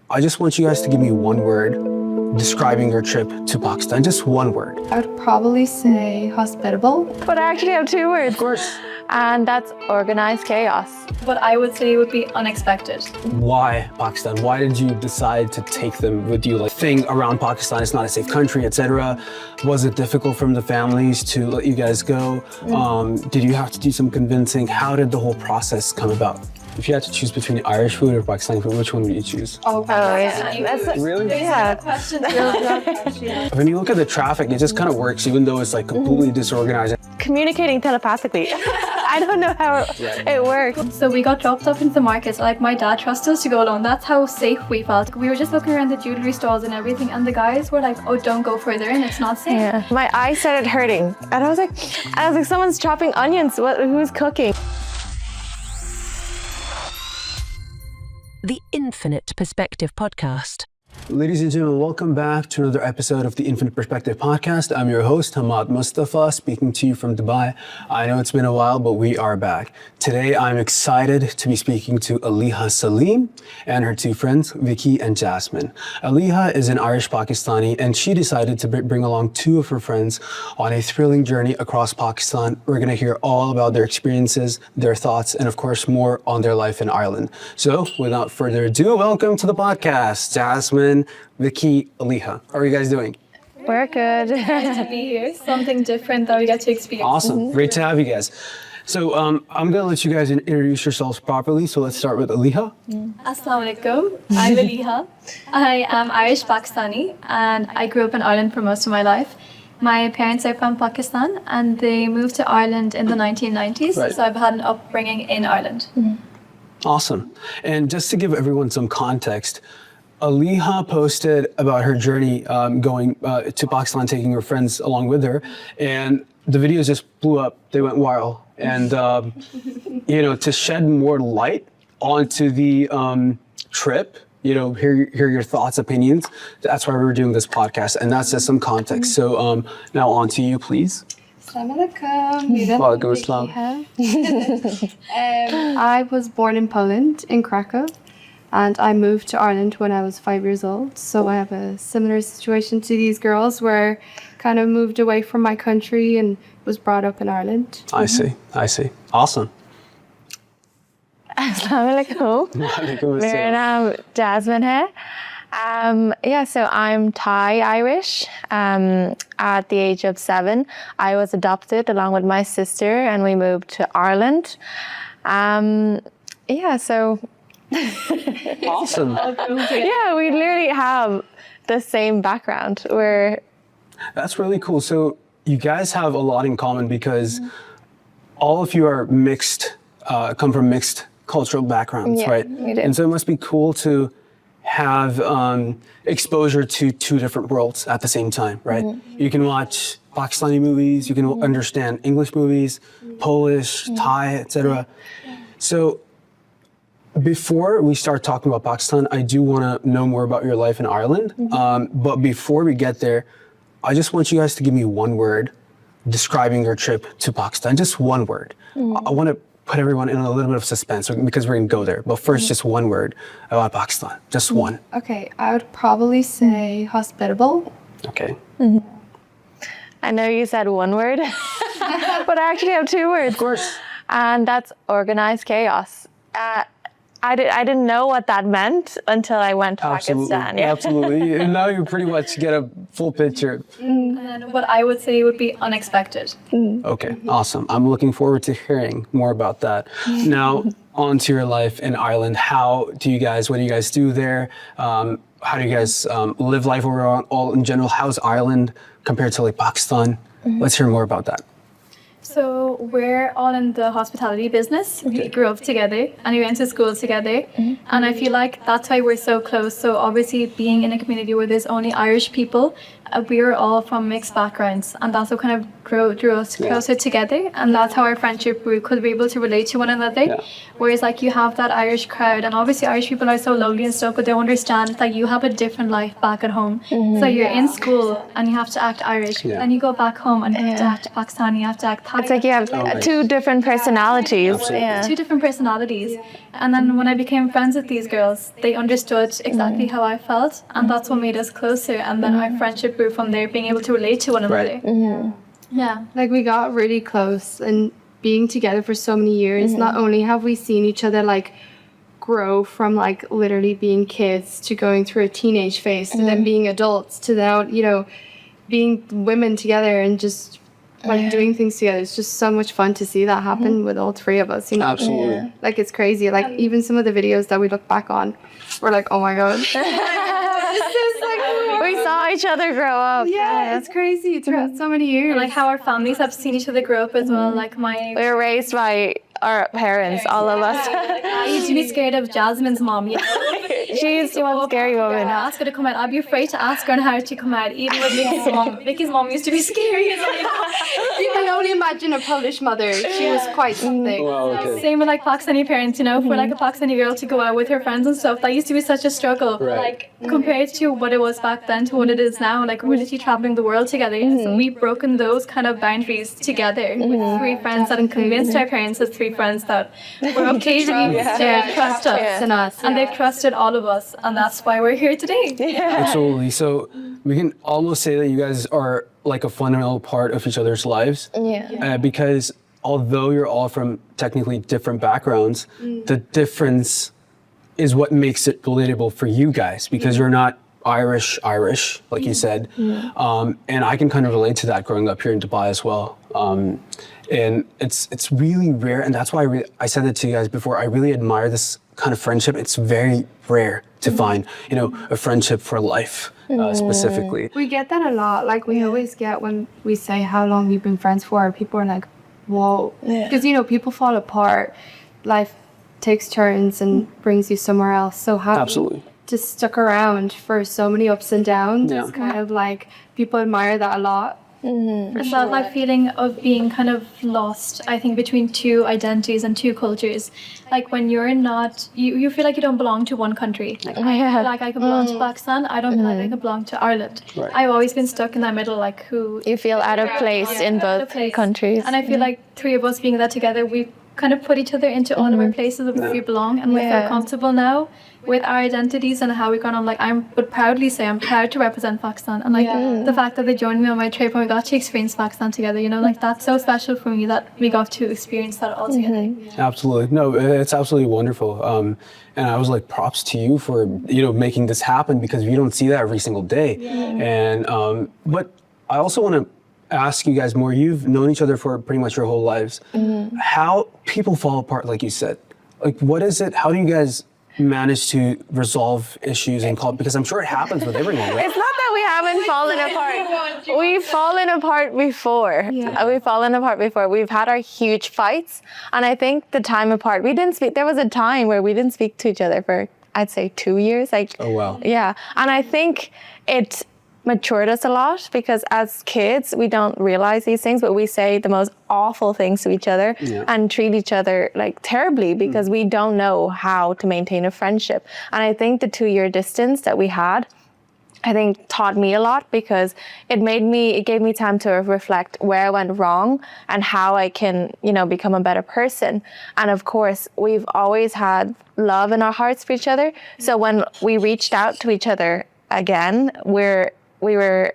I just want you guys to give me one word describing your trip to Pakistan. Just one word. I would probably say hospitable. But I actually have two words. Of course. And that's organized chaos. What I would say would be unexpected. Why Pakistan? Why did you decide to take them with you? Like, thing around Pakistan, it's not a safe country, etc. Was it difficult from the families to let you guys go? Did you have to do some convincing? How did the whole process come about? If you had to choose between Irish food or Pakistani food, which one would you choose? Yeah. That's Really? Yeah. When you look at the traffic, it just kind of works, even though it's like completely disorganized. Communicating telepathically. I don't know how it works. So we got dropped off into the market. Like, my dad trusted us to go alone. That's how safe we felt. We were just looking around the jewelry stores and everything, and the guys were like, "Oh, don't go further in. It's not safe." Yeah. My eyes started hurting, and I was like, someone's chopping onions. Who's cooking? The Infinite Perspective Podcast. Ladies and gentlemen, welcome back to another episode of the Infinite Perspective Podcast. I'm your host, Hamad Mustafa, speaking to you from Dubai. I know it's been a while, but we are back. Today, I'm excited to be speaking to Aliha Saleem and her two friends, Wiki and Jasmine. Aliha is an Irish Pakistani, and she decided to bring along two of her friends on a thrilling journey across Pakistan. We're going to hear all about their experiences, their thoughts, and of course, more on their life in Ireland. So, without further ado, welcome to the podcast, Jasmine, Wiki, Aliha. How are you guys doing? We're good. To be here, something different that we get to experience. Awesome. Great to have you guys. So I'm going to let you guys introduce yourselves properly. So let's start with Aliha. Assalamu alaikum. I'm Aliha. I am Irish Pakistani, and I grew up in Ireland for most of my life. My parents are from Pakistan, and they moved to Ireland in the 1990s. Right. So I've had an upbringing in Ireland. Awesome. And just to give everyone some context, Aliha posted about her journey going to Pakistan, taking her friends along with her, and the videos just blew up. They went viral. And, to shed more light onto the trip, hear your thoughts, opinions, that's why we're doing this podcast. And that's just some context. So now on to you, please. Assalamu alaikum. Walaikum assalam. I was born in Poland, in Krakow, and I moved to Ireland when I was 5 years old. So I have a similar situation to these girls, where I kind of moved away from my country and was brought up in Ireland. I see. Awesome. Assalamu alaikum. Mein naam Jasmine hai. So I'm Thai Irish. At the age of 7, I was adopted along with my sister, and we moved to Ireland. So Awesome. yeah, we literally have the same background. That's really cool. So you guys have a lot in common because all of you are mixed, come from mixed cultural backgrounds, right? We do. And so it must be cool to have exposure to two different worlds at the same time, right? You can watch Pakistani movies, you can understand English movies, Polish, Thai, etc. So before we start talking about Pakistan, I do want to know more about your life in Ireland. But before we get there, I just want you guys to give me one word describing your trip to Pakistan. Just one word. I want to put everyone in a little bit of suspense because we're going to go there. But first, just one word about Pakistan. Just one. Okay, I would probably say hospitable. Okay. I know you said one word, but I actually have two words. Of course. And that's organized chaos. I didn't know what that meant until I went to Pakistan. Yeah. Absolutely. And now you pretty much get a full picture. And what I would say would be unexpected. Okay, awesome. I'm looking forward to hearing more about that. Now, on to your life in Ireland. What do you guys do there? How do you guys live life overall, all in general? How's Ireland compared to Pakistan? Let's hear more about that. So we're all in the hospitality business. We grew up together and we went to school together. And I feel like that's why we're so close. So obviously being in a community where there's only Irish people, we are all from mixed backgrounds. And that's what kind of drew us closer together. And that's how our friendship grew, because we're able to relate to one another. Yeah. Whereas you have that Irish crowd, and obviously Irish people are so lovely and stuff, but they don't understand that you have a different life back at home. So you're in school and you have to act Irish. Then you go back home and you have to act Pakistani, you have to act Thai. It's like you have two different personalities. Yeah. Two different personalities. And then when I became friends with these girls, they understood exactly how I felt, and that's what made us closer. And then our friendship grew from there, being able to relate to one another. Yeah. Like we got really close, and being together for so many years, not only have we seen each other like grow from like literally being kids to going through a teenage phase to then being adults to now, you know, being women together and just like doing things together. It's just so much fun to see that happen with all three of us, you know. Absolutely. Like it's crazy. Like even some of the videos that we look back on, we're like, oh my god. We saw each other grow up. Yeah, it's crazy throughout so many years. And like how our families have seen each other grow up as well. Like We were raised by our parents, all of us. I used to be scared of Jasmine's mom. You know? She's one scary woman. Ask her to come out. I'd be afraid to ask her on how to come out. Even with Vicky's mom. Vicky's mom used to be scary as well. You can only imagine a Polish mother. She was quite something. Wow, okay. Same with like Pakistani parents, you know, for like a Pakistani girl to go out with her friends and stuff, that used to be such a struggle. Right. Like compared to what it was back then to what it is now, like we're literally traveling the world together. So we've broken those kind of boundaries together with three friends that have convinced our parents as three friends that we're occasionally trust us. And us. And they've trusted all of us, and that's why we're here today. Absolutely. So we can almost say that you guys are like a fundamental part of each other's lives. Because although you're all from technically different backgrounds, the difference is what makes it relatable for you guys, because you're not Irish, like you said. And I can kind of relate to that growing up here in Dubai as well. And it's really rare, and that's why I said it to you guys before. I really admire this kind of friendship. It's very rare to find, you know, a friendship for life specifically. We get that a lot. Like we always get when we say how long we've been friends for, people are like, whoa. Because, you know, people fall apart. Life takes turns and brings you somewhere else. So how Absolutely. just stuck around for so many ups and downs. Yeah. It's kind of like people admire that a lot. It's that like feeling of being kind of lost, I think, between two identities and two cultures. Like when you're not, you feel like you don't belong to one country. Like I feel like I can belong to Pakistan. I don't feel like I can belong to Ireland. Right. I've always been stuck in that middle, like who. You feel out of place in both countries. And I feel like three of us being that together, we kind of put each other into all of our places where we belong, and we feel comfortable now with our identities and how we got on. Like I would proudly say I'm proud to represent Pakistan, and like the fact that they joined me on my trip and we got to experience Pakistan together, you know, like that's so special for me that we got to experience that all together. Absolutely. No, it's absolutely wonderful. And I was like, props to you for, you know, making this happen, because we don't see that every single day. And, but I also want to ask you guys more. You've known each other for pretty much your whole lives. How people fall apart, like you said, like what is it? How do you guys manage to resolve issues and call? Because I'm sure it happens with everyone, right? It's not that we haven't fallen apart. We've fallen apart before. We've fallen apart before. We've had our huge fights. And I think the time apart, we didn't speak. There was a time where we didn't speak to each other for, I'd say, 2 years. Like, Oh, wow. Yeah. And I think it matured us a lot, because as kids, we don't realize these things, but we say the most awful things to each other and treat each other like terribly, because we don't know how to maintain a friendship. And I think the 2-year distance that we had, I think taught me a lot, because it gave me time to reflect where I went wrong and how I can, you know, become a better person. And of course, we've always had love in our hearts for each other. So when we reached out to each other again, we were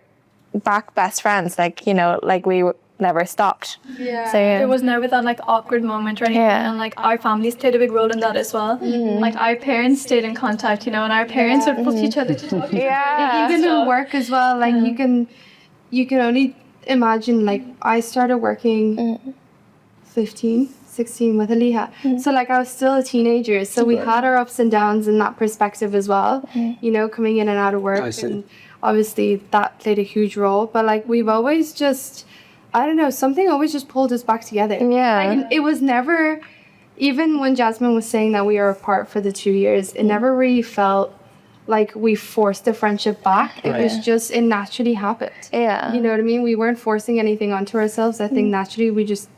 back best friends, like, you know, like we never stopped. So There was never that like awkward moment or anything, and like our families played a big role in that as well. Like our parents stayed in contact, you know, and our parents would push each other to talk. Even in work as well, like you can only imagine, like I started working 16 with Aliha. So like I was still a teenager. So we had our ups and downs in that perspective as well, you know, coming in and out of work. And obviously that played a huge role. But like we've always just, I don't know, something always just pulled us back together. Like, it was never, even when Jasmine was saying that we were apart for the 2 years, it never really felt like we forced the friendship back. It was just, it naturally happened. You know what I mean? We weren't forcing anything onto ourselves. I think naturally we just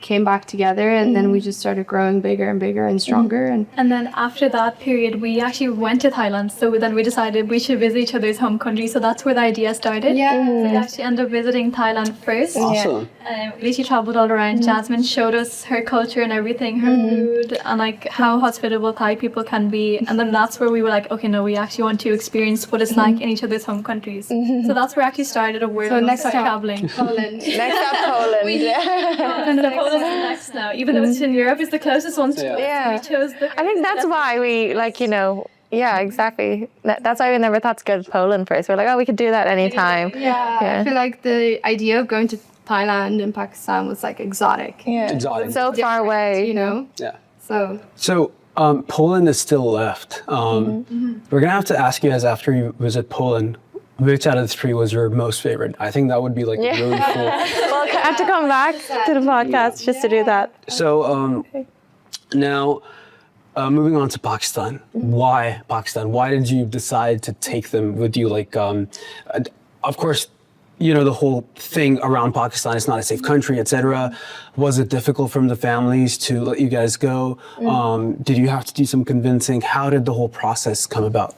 came back together, and then we just started growing bigger and bigger and stronger. And then after that period, we actually went to Thailand. So then we decided we should visit each other's home country. So that's where the idea started. Yeah. So we actually ended up visiting Thailand first. Awesome. We literally traveled all around. Jasmine showed us her culture and everything, her food, and like how hospitable Thai people can be. And then that's where we were like, okay, no, we actually want to experience what it's like in each other's home countries. So that's where I actually started of where So we next started stop, traveling. Poland. Next up, Poland. And then Poland is next now, even though it's in Europe, it's the closest one to us. Yeah. We chose the. I think that's why we, like, you know, yeah, exactly. That's why we never thought to go to Poland first. We're like, oh, we could do that anytime. Yeah, I feel like the idea of going to Thailand and Pakistan was like exotic. Yeah. Exotic. So far away. You know? Yeah. So Poland is still left. We're gonna have to ask you guys after you visit Poland, which out of the three was your most favorite? I think that would be like really cool. Well, I have to come back to the podcast just to do that. So now, moving on to Pakistan. Why Pakistan? Why did you decide to take them with you? Like, of course, you know, the whole thing around Pakistan, it's not a safe country, etc. Was it difficult from the families to let you guys go? Did you have to do some convincing? How did the whole process come about?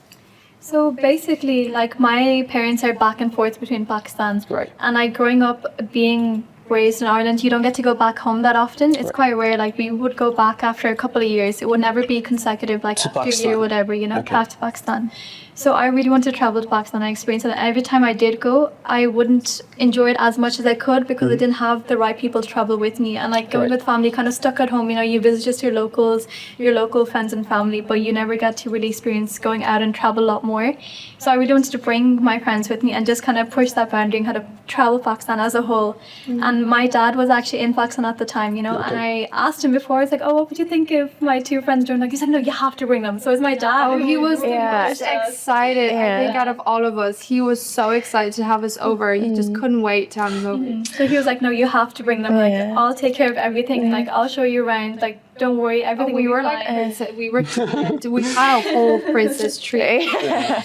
So basically, like my parents are back and forth between Pakistan. Right. And like growing up being raised in Ireland, you don't get to go back home that often. It's quite rare. Like we would go back after a couple of years. It would never be consecutive, like To after a Pakistan. year or whatever, you know, back to Pakistan. So I really wanted to travel to Pakistan and experience it. And every time I did go, I wouldn't enjoy it as much as I could because I didn't have the right people to travel with me. And like going Right. with family, kind of stuck at home, you know, you visit just your locals, your local friends and family, but you never get to really experience going out and travel a lot more. So I really wanted to bring my friends with me and just kind of push that boundary and kind of travel Pakistan as a whole. And my dad was actually in Pakistan at the time, you know, and I asked him before, I was like, oh, what would you think if my two friends joined? Like, he said, no, you have to bring them. So it was my dad. Oh, he was the Yeah. most excited. I think out of all of us, he was so excited to have us over. He just couldn't wait to have us over. So he was like, no, you have to bring them. Like, Yeah. I'll take care of everything. Like, I'll show you around. Like, don't worry, everything We will were be like fine. princess. We had a whole princess tree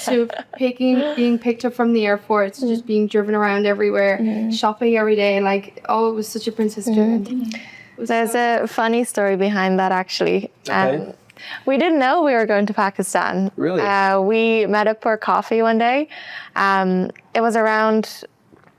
to being picked up from the airport, to just being driven around everywhere, shopping every day. Like, oh, it was such a princess trip. There's a funny story behind that, actually. Okay. We didn't know we were going to Pakistan. Really? We met up for coffee one day. It was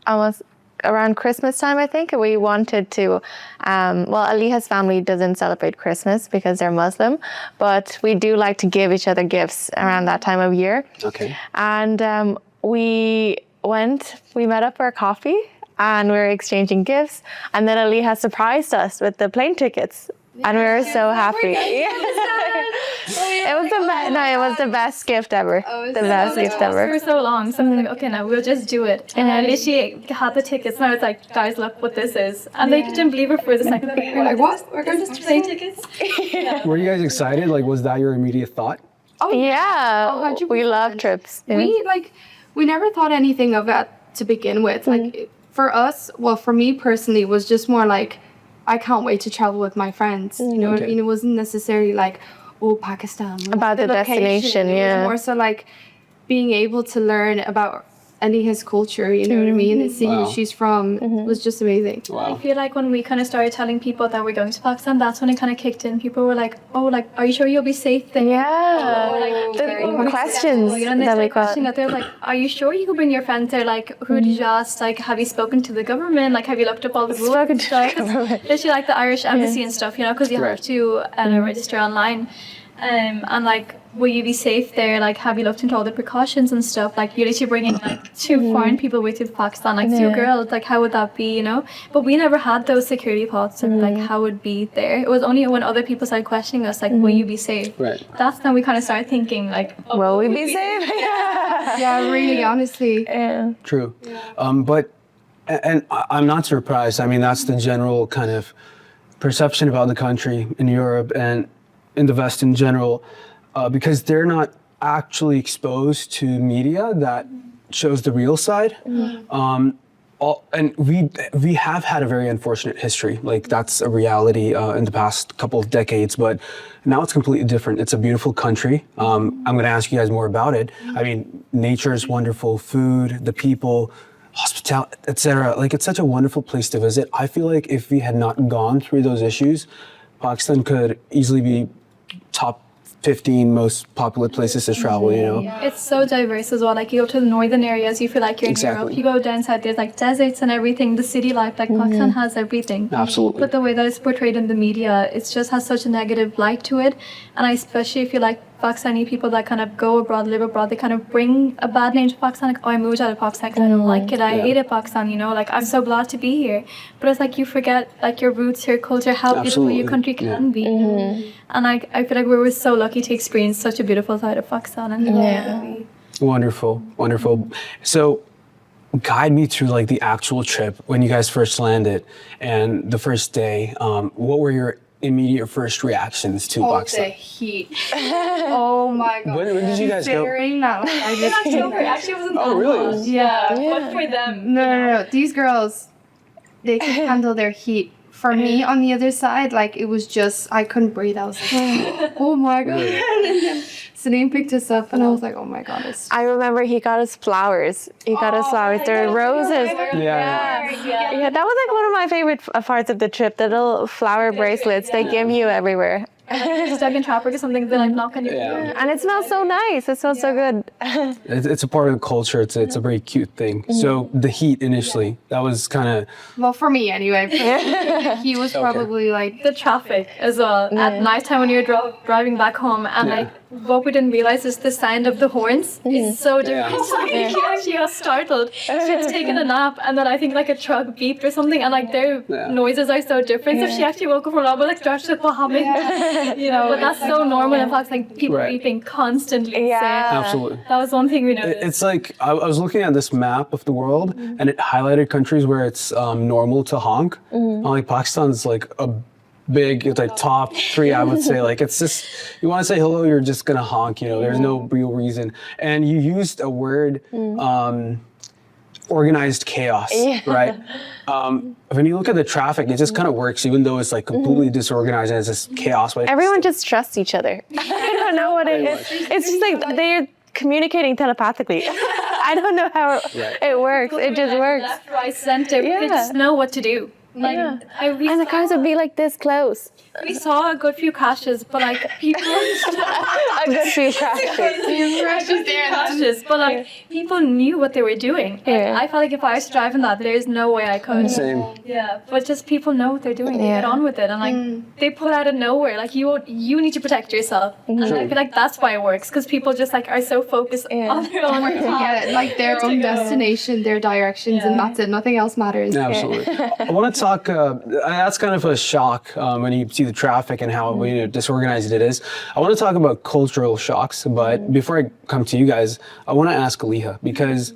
almost around Christmas time, I think. We wanted to, well, Aliha's family doesn't celebrate Christmas because they're Muslim, but we do like to give each other gifts around that time of year. Okay. And we met up for a coffee and we were exchanging gifts. And then Aliha surprised us with the plane tickets. And we were so happy. It was the best gift ever. The best gift ever. For so long, so I was like, okay, now we'll just do it. And I literally had the tickets, and I was like, guys, look what this is. And they couldn't believe it for the second. We were like, what? We're going to plane tickets? Were you guys excited? Like, was that your immediate thought? Yeah, 100%. we love trips. We never thought anything of that to begin with. Like for us, well, for me personally, it was just more like, I can't wait to travel with my friends. You know what I mean? It wasn't necessarily like, oh, Pakistan. what's About the location? destination, It was yeah. more so like being able to learn about Aliha's culture, you know what I mean? And seeing Wow. where she's from was just amazing. I feel like when we kind of started telling people that we're going to Pakistan, that's when it kind of kicked in. People were like, oh, like, are you sure you'll be safe there? Yeah, Or, like, the questions you know, and they that we started questioning got. that. They're like, are you sure you can bring your friends there? Like, who did you ask? Like, have you spoken to the government? Like, have you looked up all the rules? Spoken to the Like, government. literally like the Irish embassy and stuff, you know, because you have to register online. And like, will you be safe there? Like, have you looked into all the precautions and stuff? Like, you're literally bringing like two foreign people with you to Pakistan, like two girls. Like, how would that be? You know? But we never had those security thoughts of like how it would be there. It was only when other people started questioning us, like, will you be safe? Right. That's when we kind of started thinking, like, oh, Will we be safe? Yeah, really, honestly. Yeah. True. And I'm not surprised. I mean, that's the general kind of perception about the country in Europe and in the West in general, because they're not actually exposed to media that shows the real side. And we have had a very unfortunate history. Like, that's a reality in the past couple of decades, but now it's completely different. It's a beautiful country. I'm going to ask you guys more about it. I mean, nature is wonderful, food, the people, hospitality, etc. Like it's such a wonderful place to visit. I feel like if we had not gone through those issues, Pakistan could easily be top 15 most popular places to travel, you know? It's so diverse as well. Like you go to the northern areas, you feel like you're in Europe. You go down south, there's like deserts and everything. The city life, like Pakistan has everything. Absolutely. But the way that it's portrayed in the media, it just has such a negative light to it. And I especially feel like Pakistani people that kind of go abroad, live abroad, they kind of bring a bad name to Pakistan. Like, oh, I moved out of Pakistan because I don't like it. I hated Pakistan, you know? Like, I'm so glad to be here. But it's like you forget, like, your roots, your culture, how beautiful your country can be. And I feel like we were so lucky to experience such a beautiful side of Pakistan. And Wonderful, wonderful. So guide me through like the actual trip when you guys first landed and the first day. What were your immediate first reactions to Pakistan? The heat. Oh my god. When did you guys go? Now. I just October, actually, wasn't that really? hot. Yeah, but for them. No. These girls, they could handle their heat. For me, on the other side, like it was just, I couldn't breathe. I was like, oh my god. Saleem picked us up and I was like, oh my god. I remember he got us flowers. He got us flowers. There were roses. Yeah, that was like one of my favorite parts of the trip. The little flower bracelets they give you everywhere. You're stuck in traffic or something, they like knock on your door. And it smells so nice. It smells so good. It's a part of the culture. It's a very cute thing. So the heat initially, that was kind of... Well, for me anyway. He was probably like... The traffic as well. At night time when you're driving back home and like what we didn't realize is the sound of the horns is so different. She actually got startled. She'd taken a nap and then I think like a truck beeped or something and like their noises are so different. So she actually woke up from a like started humming. You know, but that's so normal in fact, like people beeping constantly. Absolutely. That was one thing we noticed. It's like, I was looking at this map of the world and it highlighted countries where it's normal to honk. Like Pakistan's like a big, it's like top 3, I would say. Like it's just, you want to say hello, you're just gonna honk, you know, there's no real reason. And you used a word, organized chaos, right? When you look at the traffic, it just kind of works, even though it's like completely disorganized and it's just chaos. Everyone just trusts each other. I don't know what it is. It's just like they're communicating telepathically. I don't know how it works. It just works. Left, right, center. They just know what to do. Like, and the cars would be like this close. We saw a good few crashes, but like people... A good few crashes. But like people knew what they were doing. Like, I felt like if I was driving that, there's no way I could. Same. Yeah, but just people know what they're doing. They get on with it, and like they pull out of nowhere. Like you need to protect yourself, and I feel like that's why it works because people just like are so focused on their own. Like their own destination, their directions, and that's it. Nothing else matters. Absolutely. I want to talk. That's kind of a shock when you see the traffic and how disorganized it is. I want to talk about cultural shocks, but before I come to you guys, I want to ask Aliha because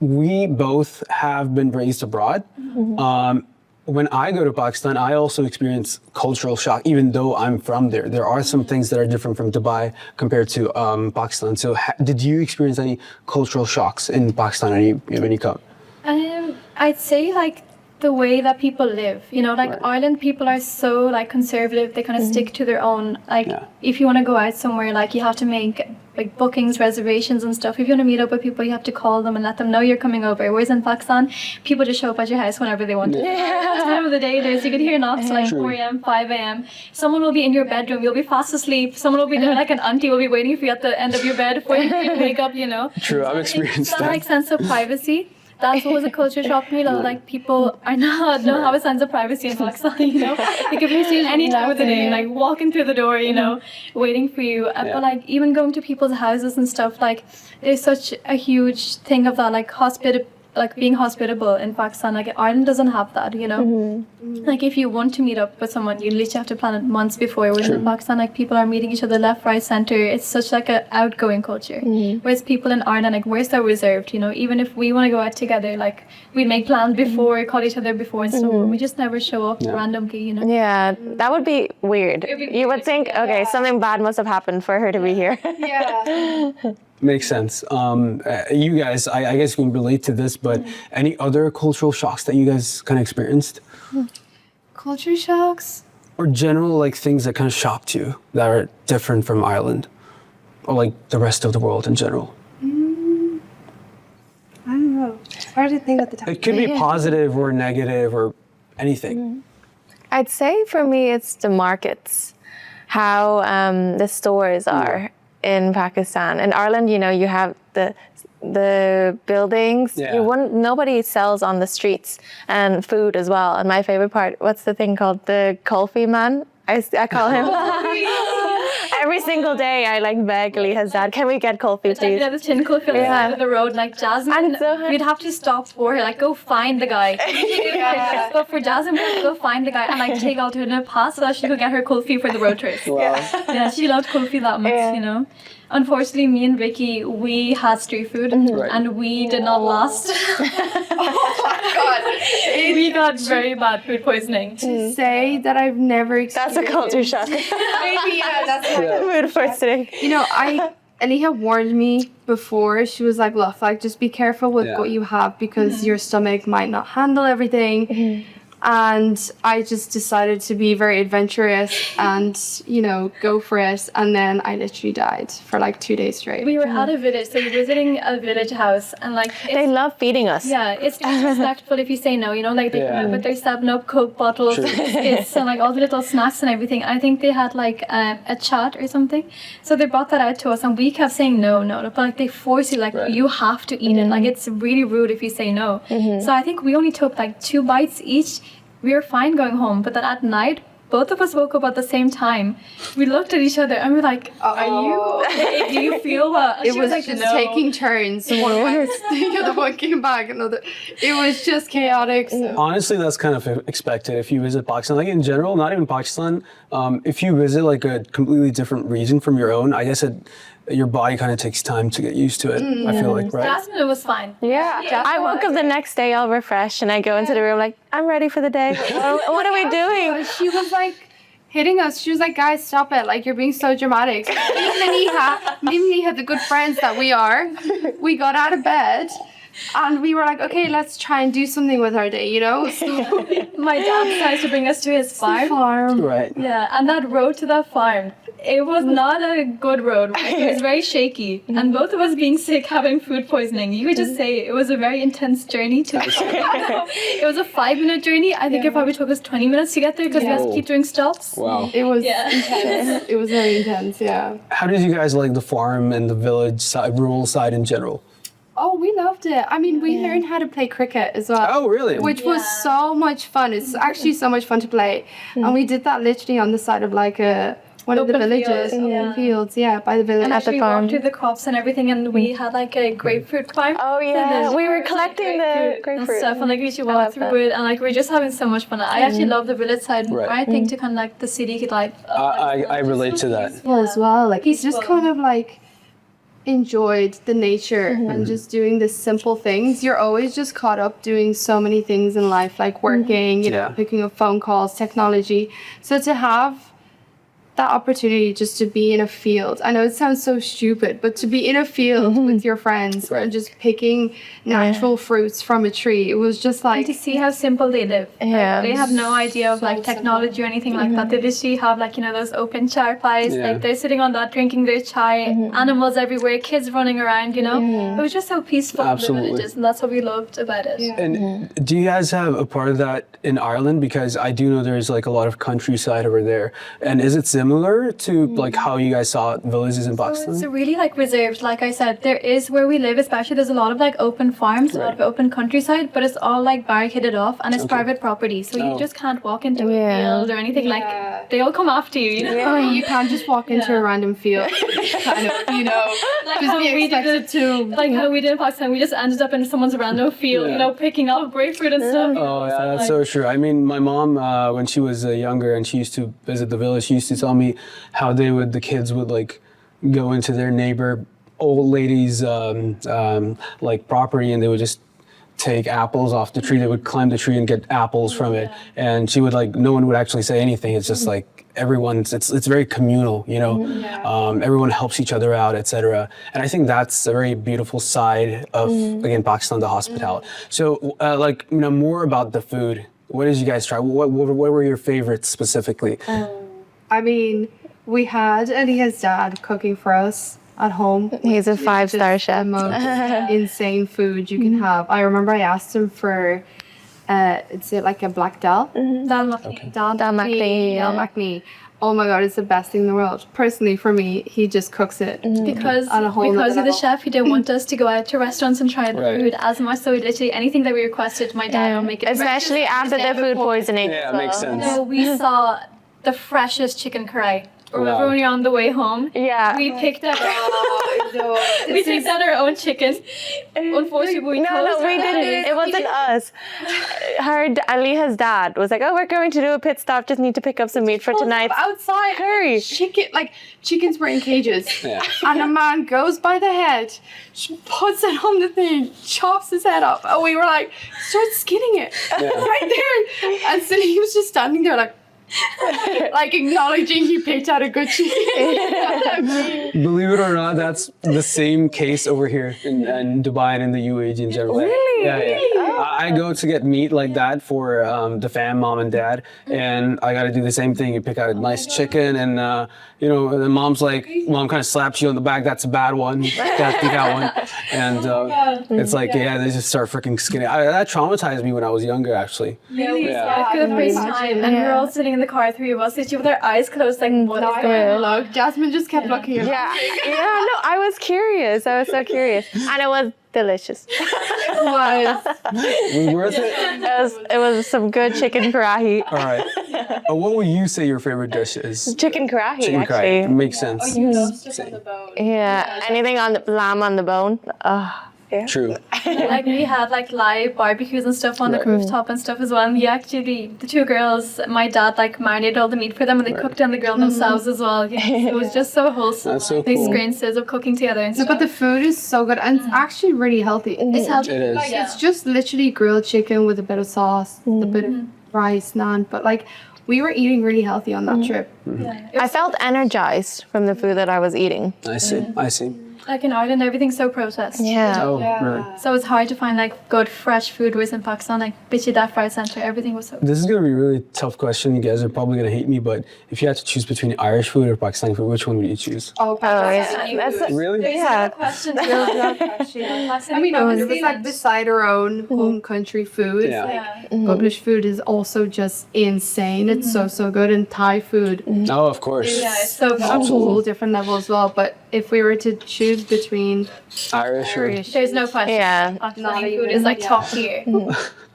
we both have been raised abroad. When I go to Pakistan, I also experience cultural shock, even though I'm from there. There are some things that are different from Dubai compared to Pakistan. So did you experience any cultural shocks in Pakistan when you come? I'd say like the way that people live, you know, like Ireland people are so like conservative, they kind of stick to their own, like if you want to go out somewhere, like you have to make like bookings, reservations and stuff. If you want to meet up with people, you have to call them and let them know you're coming over. Whereas in Pakistan, people just show up at your house whenever they want to. What time of the day it is, you could hear knocks like 4 a.m, 5 a.m. Someone will be in your bedroom, you'll be fast asleep. Someone will be there, like an auntie will be waiting for you at the end of your bed for you to wake up, you know. True, I've experienced that. That like sense of privacy. That's what was a culture shock for me. Like people are not don't have a sense of privacy in Pakistan, you know. They could be seen any time of the day, like walking through the door, you know, waiting for you. But like even going to people's houses and stuff, like there's such a huge thing of that, like being hospitable in Pakistan. Like Ireland doesn't have that, you know. Like if you want to meet up with someone, you literally have to plan it months before. Whereas in Pakistan, like people are meeting each other left, right, center. It's such like an outgoing culture. Whereas people in Ireland, like we're so reserved, you know. Even if we want to go out together, like we make plans before, call each other before and stuff. We just never show up randomly, you know. Yeah, that would be weird. You would think, okay, something bad must have happened for her to be here. Makes sense. You guys, I guess you can relate to this, but any other cultural shocks that you guys kind of experienced? Culture shocks? Or general like things that kind of shocked you that are different from Ireland? Or like the rest of the world in general? I don't know. know. It's hard to think at the time. It could be positive or negative or anything. I'd say for me, it's the markets, how the stores are in Pakistan. In Ireland, you know, you have the buildings. Yeah. Nobody sells on the streets, and food as well. And my favorite part, what's the thing called? The kulfi man. I call him. Every single day, I like beg Aliha's dad, can we get kulfi, please? Yeah, the tin kulfi on the side of the road, like Jasmine, we'd have to stop for her, like go find the guy. But for Jasmine, we'd go find the guy and like take alternate paths so that she could get her kulfi for the road trip. Wow. Yeah, she loved kulfi that much, you know. Unfortunately, me and Vicky, we had street food and we did not last. We got very bad food poisoning. To say that I've never That's experienced. a culture shock. Maybe, yeah, that's Food poisoning. You know, Aliha warned me before. She was like, look, like, just be careful with what you have because your stomach might not handle everything. And I just decided to be very adventurous and, you know, go for it. And then I literally died for like 2 days straight. We were at a village, so we were visiting a village house and like... They love feeding us. Yeah, it's disrespectful if you say no, you know, like they come up with their 7-Up Coke bottles, biscuits, and like all the little snacks and everything. I think they had like a chat or something. So they brought that out to us and we kept saying no, but like they force you, like you have to eat it. Like it's really rude if you say no. So I think we only took like 2 bites each. We were fine going home, but then at night, both of us woke up at the same time. We looked at each other and we're like, do you feel that? It was like just taking turns. One went, the other one came back, another. It was just chaotic. So. Honestly, that's kind of expected if you visit Pakistan. Like in general, not even Pakistan, if you visit like a completely different region from your own, I guess your body kind of takes time to get used to it, I feel like, right? Jasmine was fine. Yeah. I woke up the next day all refreshed and I go into the room like, I'm ready for the day. What are we doing? She was like hitting us. She was like, guys, stop it. Like, you're being so dramatic. Me and Aliha, the good friends that we are, we got out of bed. And we were like, okay, let's try and do something with our day, you know? So my dad decided to bring us to his farm. Right. Yeah, and that road to that farm, it was not a good road. It was very shaky. And both of us being sick, having food poisoning. You could just say it was a very intense journey to It was a 5-minute journey. I think it probably took us 20 minutes to get there because we had to keep doing stops. Wow. it was intense. It was very intense, yeah. How did you guys like the farm and the village side, rural side in general? Oh, we loved it. I mean, we learned how to play cricket as well. Oh, really? Which was so much fun. It's actually so much fun to play. And we did that literally on the side of like one of the Open villages, fields, open fields, by the village. And At the actually farm. walked through the crops and everything, and we had like a grapefruit farm. Oh yeah, we were collecting the grapefruit and stuff, and like we should walk through it, and like we're just having so much fun. I actually love the village side. Right. I think to connect the city life. I relate to that. As well. Like, he's just Peaceful. kind of like enjoyed the nature and just doing the simple things. You're always just caught up doing so many things in life, like working, you know, picking up phone calls, technology. So to have that opportunity just to be in a field. I know it sounds so stupid, but to be in a field with your friends and just picking natural fruits from a tree, it was just like... And to see how simple they live. Yeah. Like, they have no idea of like technology or anything like that. They literally have like, you know, those open chai pies. Like they're sitting on that drinking their chai, animals everywhere, kids running around, you know. It was just so peaceful in the villages, and that's what we loved about it. And do you guys have a part of that in Ireland? Because I do know there's like a lot of countryside over there. And is it similar to like how you guys saw villages in Pakistan? It's really like reserved. Like I said, there is where we live, especially there's a lot of like open farms, a lot of open countryside, but it's all like barricaded off and it's private property. So you just can't walk into a field or anything. Like they all come after you, you know? You can't just walk into a random field. Kind of, you know, Like just how be we did expected to... Like how we did in Pakistan, we just ended up in someone's random field, you know, picking up grapefruit and stuff. Oh yeah, that's so true. I mean, my mom, when she was younger and she used to visit the village, she used to tell me how the kids would like go into their neighbor old lady's like property, and they would just take apples off the tree. They would climb the tree and get apples from it, and she would like, no one would actually say anything. It's just like it's very communal, you know. Everyone helps each other out, etc. And I think that's a very beautiful side of again Pakistan, the hospitality. So like, you know, more about the food. What did you guys try? What were your favorites specifically? I mean, we had Aliha's dad cooking for us at home. He's a It's 5-star just chef. the most insane food you can have. I remember I asked him for, it's like a black dal. Dal makhani. Dal makhani, yeah. Dal makhani. Oh my god, it's the best thing in the world. Personally, for me, he just cooks it. Because On a whole because nother you're the level. chef, he didn't want us to go out to restaurants and try the Right. food as much. So literally anything that we requested, my dad will make it. Especially after the food poisoning. Yeah, as it makes well. sense. So we saw the freshest chicken curry. Remember Wow. when we were on the way home? Yeah. We picked up we picked out our own chicken. Unfortunately, we No, closed we our didn't. eyes. It wasn't us. Aliha's dad was like, "Oh, we're going to do a pit stop. Just need to pick up some meat for tonight's outside curry." Chickens were in cages. Yeah. And a man goes by the head, puts it on the thing, chops his head up, and we were like, start skinning it right there. And so he was just standing there like acknowledging he picked out a good chicken. Believe it or not, that's the same case over here in Dubai and in the UAE in general. Really? Yeah. I go to get meat like that for the fam, mom and dad, and I got to do the same thing. You pick out a nice chicken, and the mom's like, mom kind of slaps you on the back. That's a bad one. Gotta pick out one, and it's like, they just start freaking skinning. That traumatized me when I was younger, actually. Really? Yeah. For the first time, and we were all sitting in the car, 3 of us, literally with our eyes closed, like, what is going on? Look, Jasmine just kept looking at Yeah, no, I was curious. I was so curious, and it was delicious. was. Was it worth it? It was some good chicken karahi. All right. What would you say your favorite dish is? Chicken karahi, Chicken actually. curry. Makes sense. Yeah, anything on the lamb on the bone. True. Like we had like live barbecues and stuff on the rooftop and stuff as well. And the 2 girls, my dad like marinated all the meat for them and they cooked on the grill themselves as well. Yeah. So it was just so wholesome. That's so The cool. experiences of cooking together and stuff. But the food is so good and it's actually really healthy. it's healthy. It is. It's just literally grilled chicken with a bit of sauce, a bit of rice, naan. But like, we were eating really healthy on that trip. I felt energized from the food that I was eating. I see. Like in Ireland, everything's so processed. Yeah. Oh, right. So it's hard to find like good fresh food. Whereas in Pakistan, like Bichi that fry center, everything was so. This is going to be a really tough question. You guys are probably going to hate me, but if you had to choose between Irish food or Pakistani food, which one would you choose? Oh, yeah. That's Really? yeah. Question. I mean, obviously, like beside our own home country food, Yeah. like English food is also just insane. It's so good, and Thai food, Oh, of course. Yeah, it's so good. a whole different level as well. But if we were to choose between Irish or... There's no question. Yeah. Pakistani food is like top tier.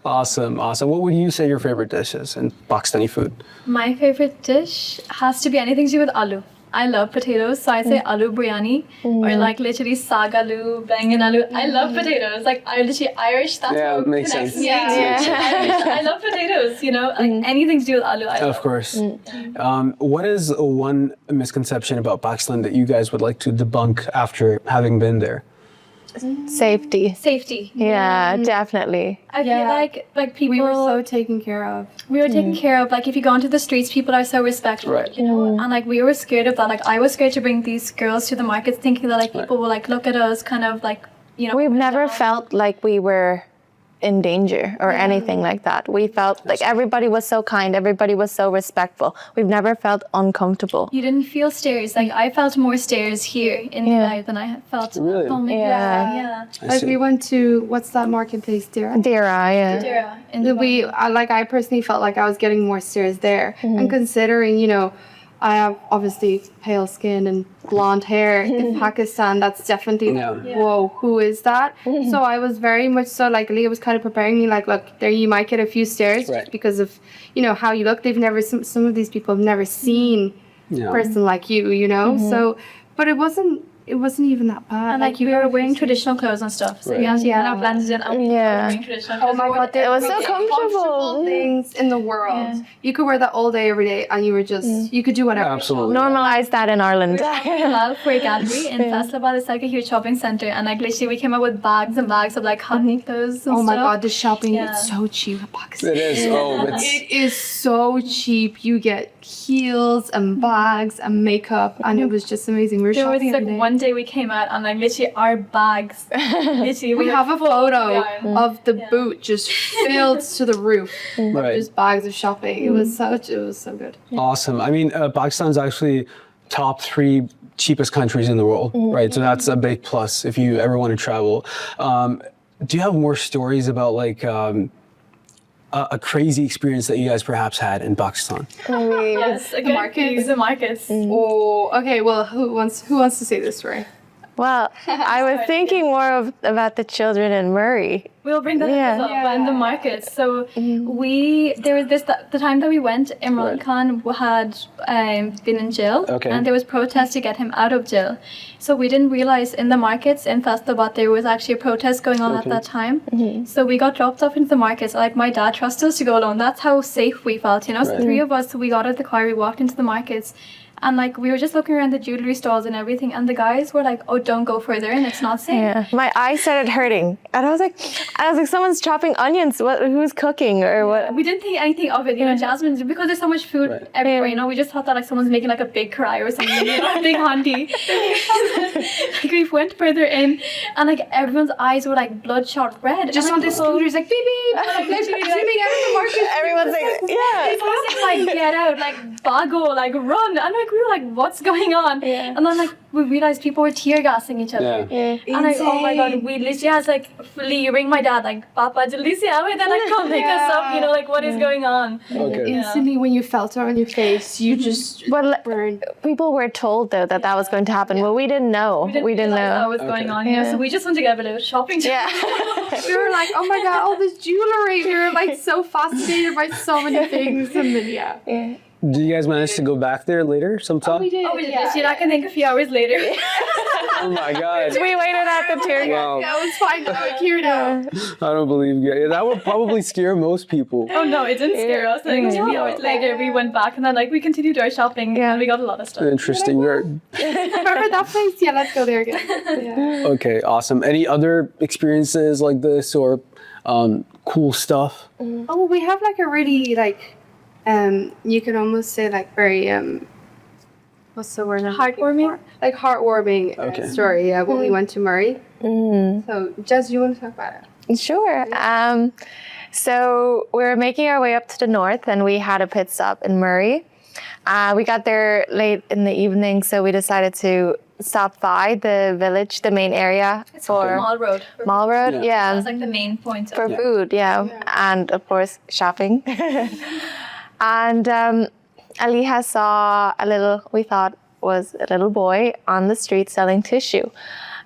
Awesome. What would you say your favorite dish is in Pakistani food? My favorite dish has to be anything to do with aloo. I love potatoes, so I say aloo biryani or like literally sag aloo, bangan aloo. I love potatoes. Like I'm literally Irish. That's Yeah, what makes connects sense. me. Makes sense. I love potatoes. Like anything to do with aloo. I love. Of course. What is one misconception about Pakistan that you guys would like to debunk after having been there? Safety. Safety. Yeah, definitely. I feel like people we were so taken care of. we were taken care of. Like if you go onto the streets, people are so respectful. Right. And like we were scared of that. Like I was scared to bring these girls to the markets, thinking that like people will like look at us, kind of like We've never felt like we were in danger or anything like that. We felt like everybody was so kind, everybody was so respectful. We've never felt uncomfortable. You didn't feel stares. Like I felt more stares here in Dubai than I felt Really? at home. Yeah. I Like see. we went to what's that marketplace there? Dira, yeah. Yeah. In Dubai. I personally felt like I was getting more stares there, and considering I have obviously pale skin and blonde hair in Pakistan. That's definitely whoa, who is that? So I was very much so like Leah was kind of preparing me like, look, there you might get a few stares Right. because of how you look. They've never some of these people have never seen Yeah. a person like you, So, but it wasn't even that bad. And like you were wearing traditional clothes and stuff. So Right. you actually kind of blended in. And Yeah. wearing traditional Oh clothes. my god, It was so most comfortable. things in the world. You could wear that all day, every day, and you were just you could do whatever. Absolutely. Normalize that in Ireland. Halal for a gallery in Faisalabad. It's like a huge shopping center, and like literally we came up with bags and bags of like hot clothes and Oh my stuff. god, the shopping Yeah. is so cheap in Pakistan. It is. Oh, it's... It is so cheap. You get heels and bags and makeup, and it was just amazing. We were There was shopping like every day. one day we came out and like literally our bags. Literally We have a photo Yeah. of the boot just filled to the roof. Right. Just bags of shopping. It was so good. Awesome. I mean, Pakistan's actually top 3 cheapest countries in the world, right? So that's a big plus if you ever want to travel. Do you have more stories about like a crazy experience that you guys perhaps had in Pakistan? Yes, again, the markets. Oh, okay. Well, who wants to say this story? Well, I was thinking more about the children in Murray. We'll bring that up in the markets. So there was the time that we went, Imran Khan had been in jail, and there was protests to get him out of jail. So we didn't realize in the markets in Faisalabad there was actually a protest going on at that time. So we got dropped off into the markets. Like my dad trusted us to go alone. That's how safe we felt, you know. So 3 of us, we got out of the car, we walked into the markets. And like we were just looking around the jewelry stalls and everything, and the guys were like, "Oh, don't go further, and it's not safe." Yeah, my eyes started hurting, and I was like, someone's chopping onions. Who's cooking or what? We didn't think anything of it, you know, Jasmine, because there's so much food everywhere. You know, we just thought that like someone's making like a big cry or something, you know, a big handi. Like we went further in, and like everyone's eyes were like bloodshot red. Just on the scooters, like beep beep, like literally zooming out of the market. Everyone's like, People were saying like, "Get out!" Like bago, like run, and like we were like, "What's going on?" And then like we realized people were tear gassing each other. And like, oh my god, we literally had like fully ring my dad like, "Papa, jaldi se aaye," then like come pick us up, you know, like what is going on? Instantly, when you felt it on your face, you just burned. People were told though that was going to happen. Well, we didn't know. We didn't know what was going on. Yeah. So we just went to get a bit of shopping. We were like, "Oh my god, all this jewelry!" We were like so fascinated by so many things, and then Did you guys manage to go back there later sometime? we did. Oh, we did. You're not gonna think a few hours later. Oh my god. We waited at the tour guide. Wow. Yeah, it was fine. Like, here now. I don't believe you. That would probably scare most people. Oh no, it didn't scare us. Like a few hours later, we went back and then like we continued our shopping and we got a lot of stuff. Interesting. Remember that place? Yeah, let's go there again. Yeah. Okay, awesome. Any other experiences like this or cool stuff? Oh, we have like a really like, you can almost say like very what's the word? Heartwarming? Like heartwarming story. Yeah, when we went to Murray. So, Jess, do you want to talk about it? Sure. So we were making our way up to the north, and we had a pit stop in Murray. We got there late in the evening, so we decided to stop by the village, the main area for Mall Road. Mall Road, yeah. That's like the main point. For food, and of course shopping. And Aliha saw we thought was a little boy on the street selling tissue.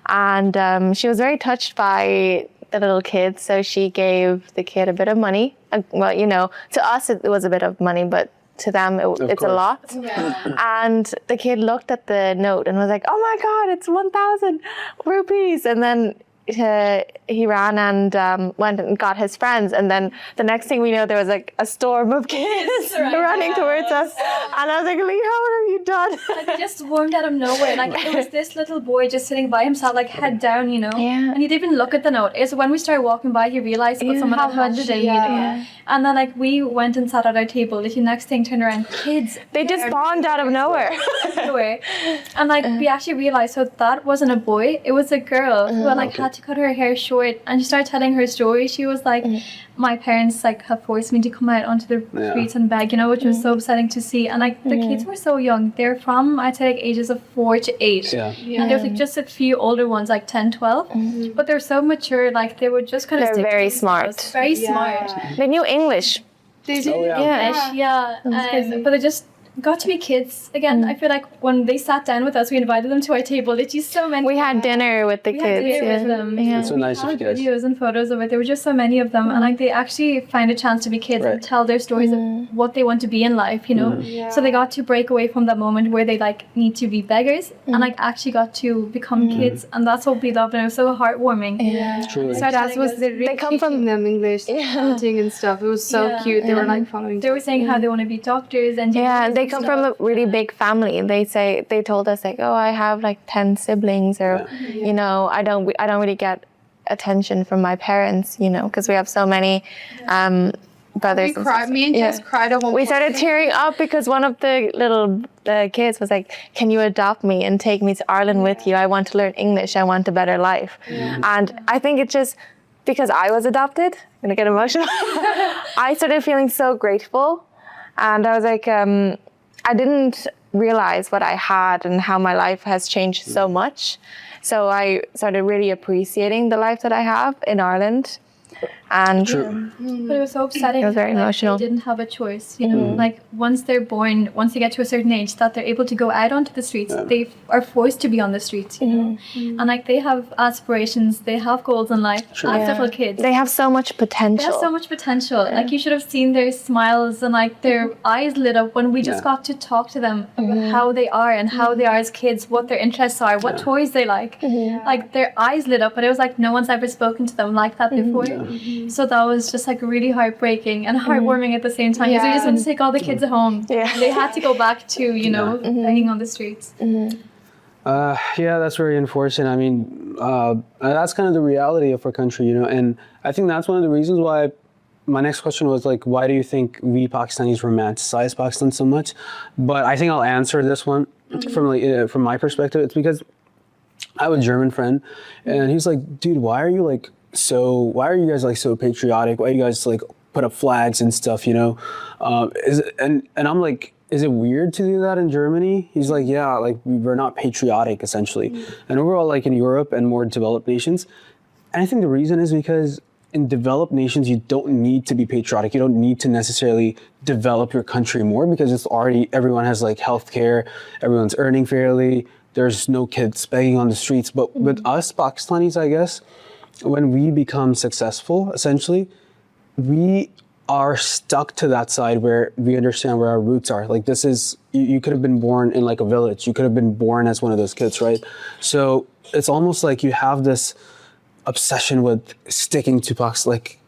And she was very touched by the little kid, so she gave the kid a bit of money. Well, you know, to us it was a bit of money, but to them it's a lot. And the kid looked at the note and was like, "Oh my god, it's 1,000 rupees." And then he ran and went and got his friends, and then the next thing we know, there was like a storm of kids running towards us, and I was like, "Aliha, what have you done?" Like it just swarmed out of nowhere. Like it was this little boy just sitting by himself, like head down, you know. And he didn't even look at the note. It's when we started walking by, he realized what someone had handed him, you know. And then like we went and sat at our table. The next thing, turned around, kids. They just spawned out of nowhere. And like we actually realized, so that wasn't a boy, it was a girl who had like had to cut her hair short, and she started telling her story. She was like, "My parents like have forced me to come out onto the streets and beg," you know, which was so upsetting to see. And like the kids were so young. They're from, I'd say, like ages of 4 to 8. And there was like just a few older ones, like 10, 12. But they're so mature, like they were just kind of They're very smart. Very smart. They knew English. They did. But they just got to be kids again. I feel like when they sat down with us, we invited them to our table. They just so many. We had dinner with the kids. With them. It's so nice of you guys. Videos and photos of it. There were just so many of them, and like they actually find a chance to be kids and tell their stories of what they want to be in life, you know. So they got to break away from that moment where they like need to be beggars, and like actually got to become kids, and that's what we loved, and it was so heartwarming. Truly. So that was they come from them English, chanting and stuff. It was so cute. They were like following. They were saying how they want to be doctors and they come from a really big family. They told us like, "Oh, I have like 10 siblings," or you know, I don't really get attention from my parents, you know, because we have so many brothers. Me and Jess cried at one point. We started tearing up because one of the little kids was like, "Can you adopt me and take me to Ireland with you? I want to learn English. I want a better life." And I think it's just because I was adopted, I'm gonna get emotional. I started feeling so grateful, and I was like, I didn't realize what I had and how my life has changed so much. So I started really appreciating the life that I have in Ireland. And But it was so upsetting. It was very like, emotional. They didn't have a choice, you know. Like once they're born, once they get to a certain age, that they're able to go out onto the streets, they are forced to be on the streets, you know. And like they have aspirations, they have goals in life. As little kids, they have so much potential. they have so much potential. Like you should have seen their smiles and like their eyes lit up when we just got to talk to them about how they are and how they are as kids, what their interests are, what toys they like. Like their eyes lit up, and it was like no one's ever spoken to them like that before. So that was just like really heartbreaking and heartwarming at the same time. Because we just went to take all the kids home. And they had to go back to, you know, begging on the streets. Yeah, that's very unfortunate. I mean, that's kind of the reality of our country, you know, and I think that's one of the reasons why my next question was like, why do you think we Pakistanis romanticize Pakistan so much? But I think I'll answer this one from my perspective. It's because I have a German friend, and he's like, dude, why are you guys like so patriotic? Why do you guys like put up flags and stuff, you know? And I'm like, is it weird to do that in Germany? He's like, yeah, like we're not patriotic essentially. And overall, like in Europe and more developed nations. And I think the reason is because in developed nations, you don't need to be patriotic. You don't need to necessarily develop your country more because it's already, everyone has like healthcare, everyone's earning fairly. There's no kids begging on the streets. But with us Pakistanis, I guess, when we become successful, essentially, we are stuck to that side where we understand where our roots are. Like this is, you could have been born in like a village. You could have been born as one of those kids, right? So it's almost like you have this obsession with sticking to Pakistan, like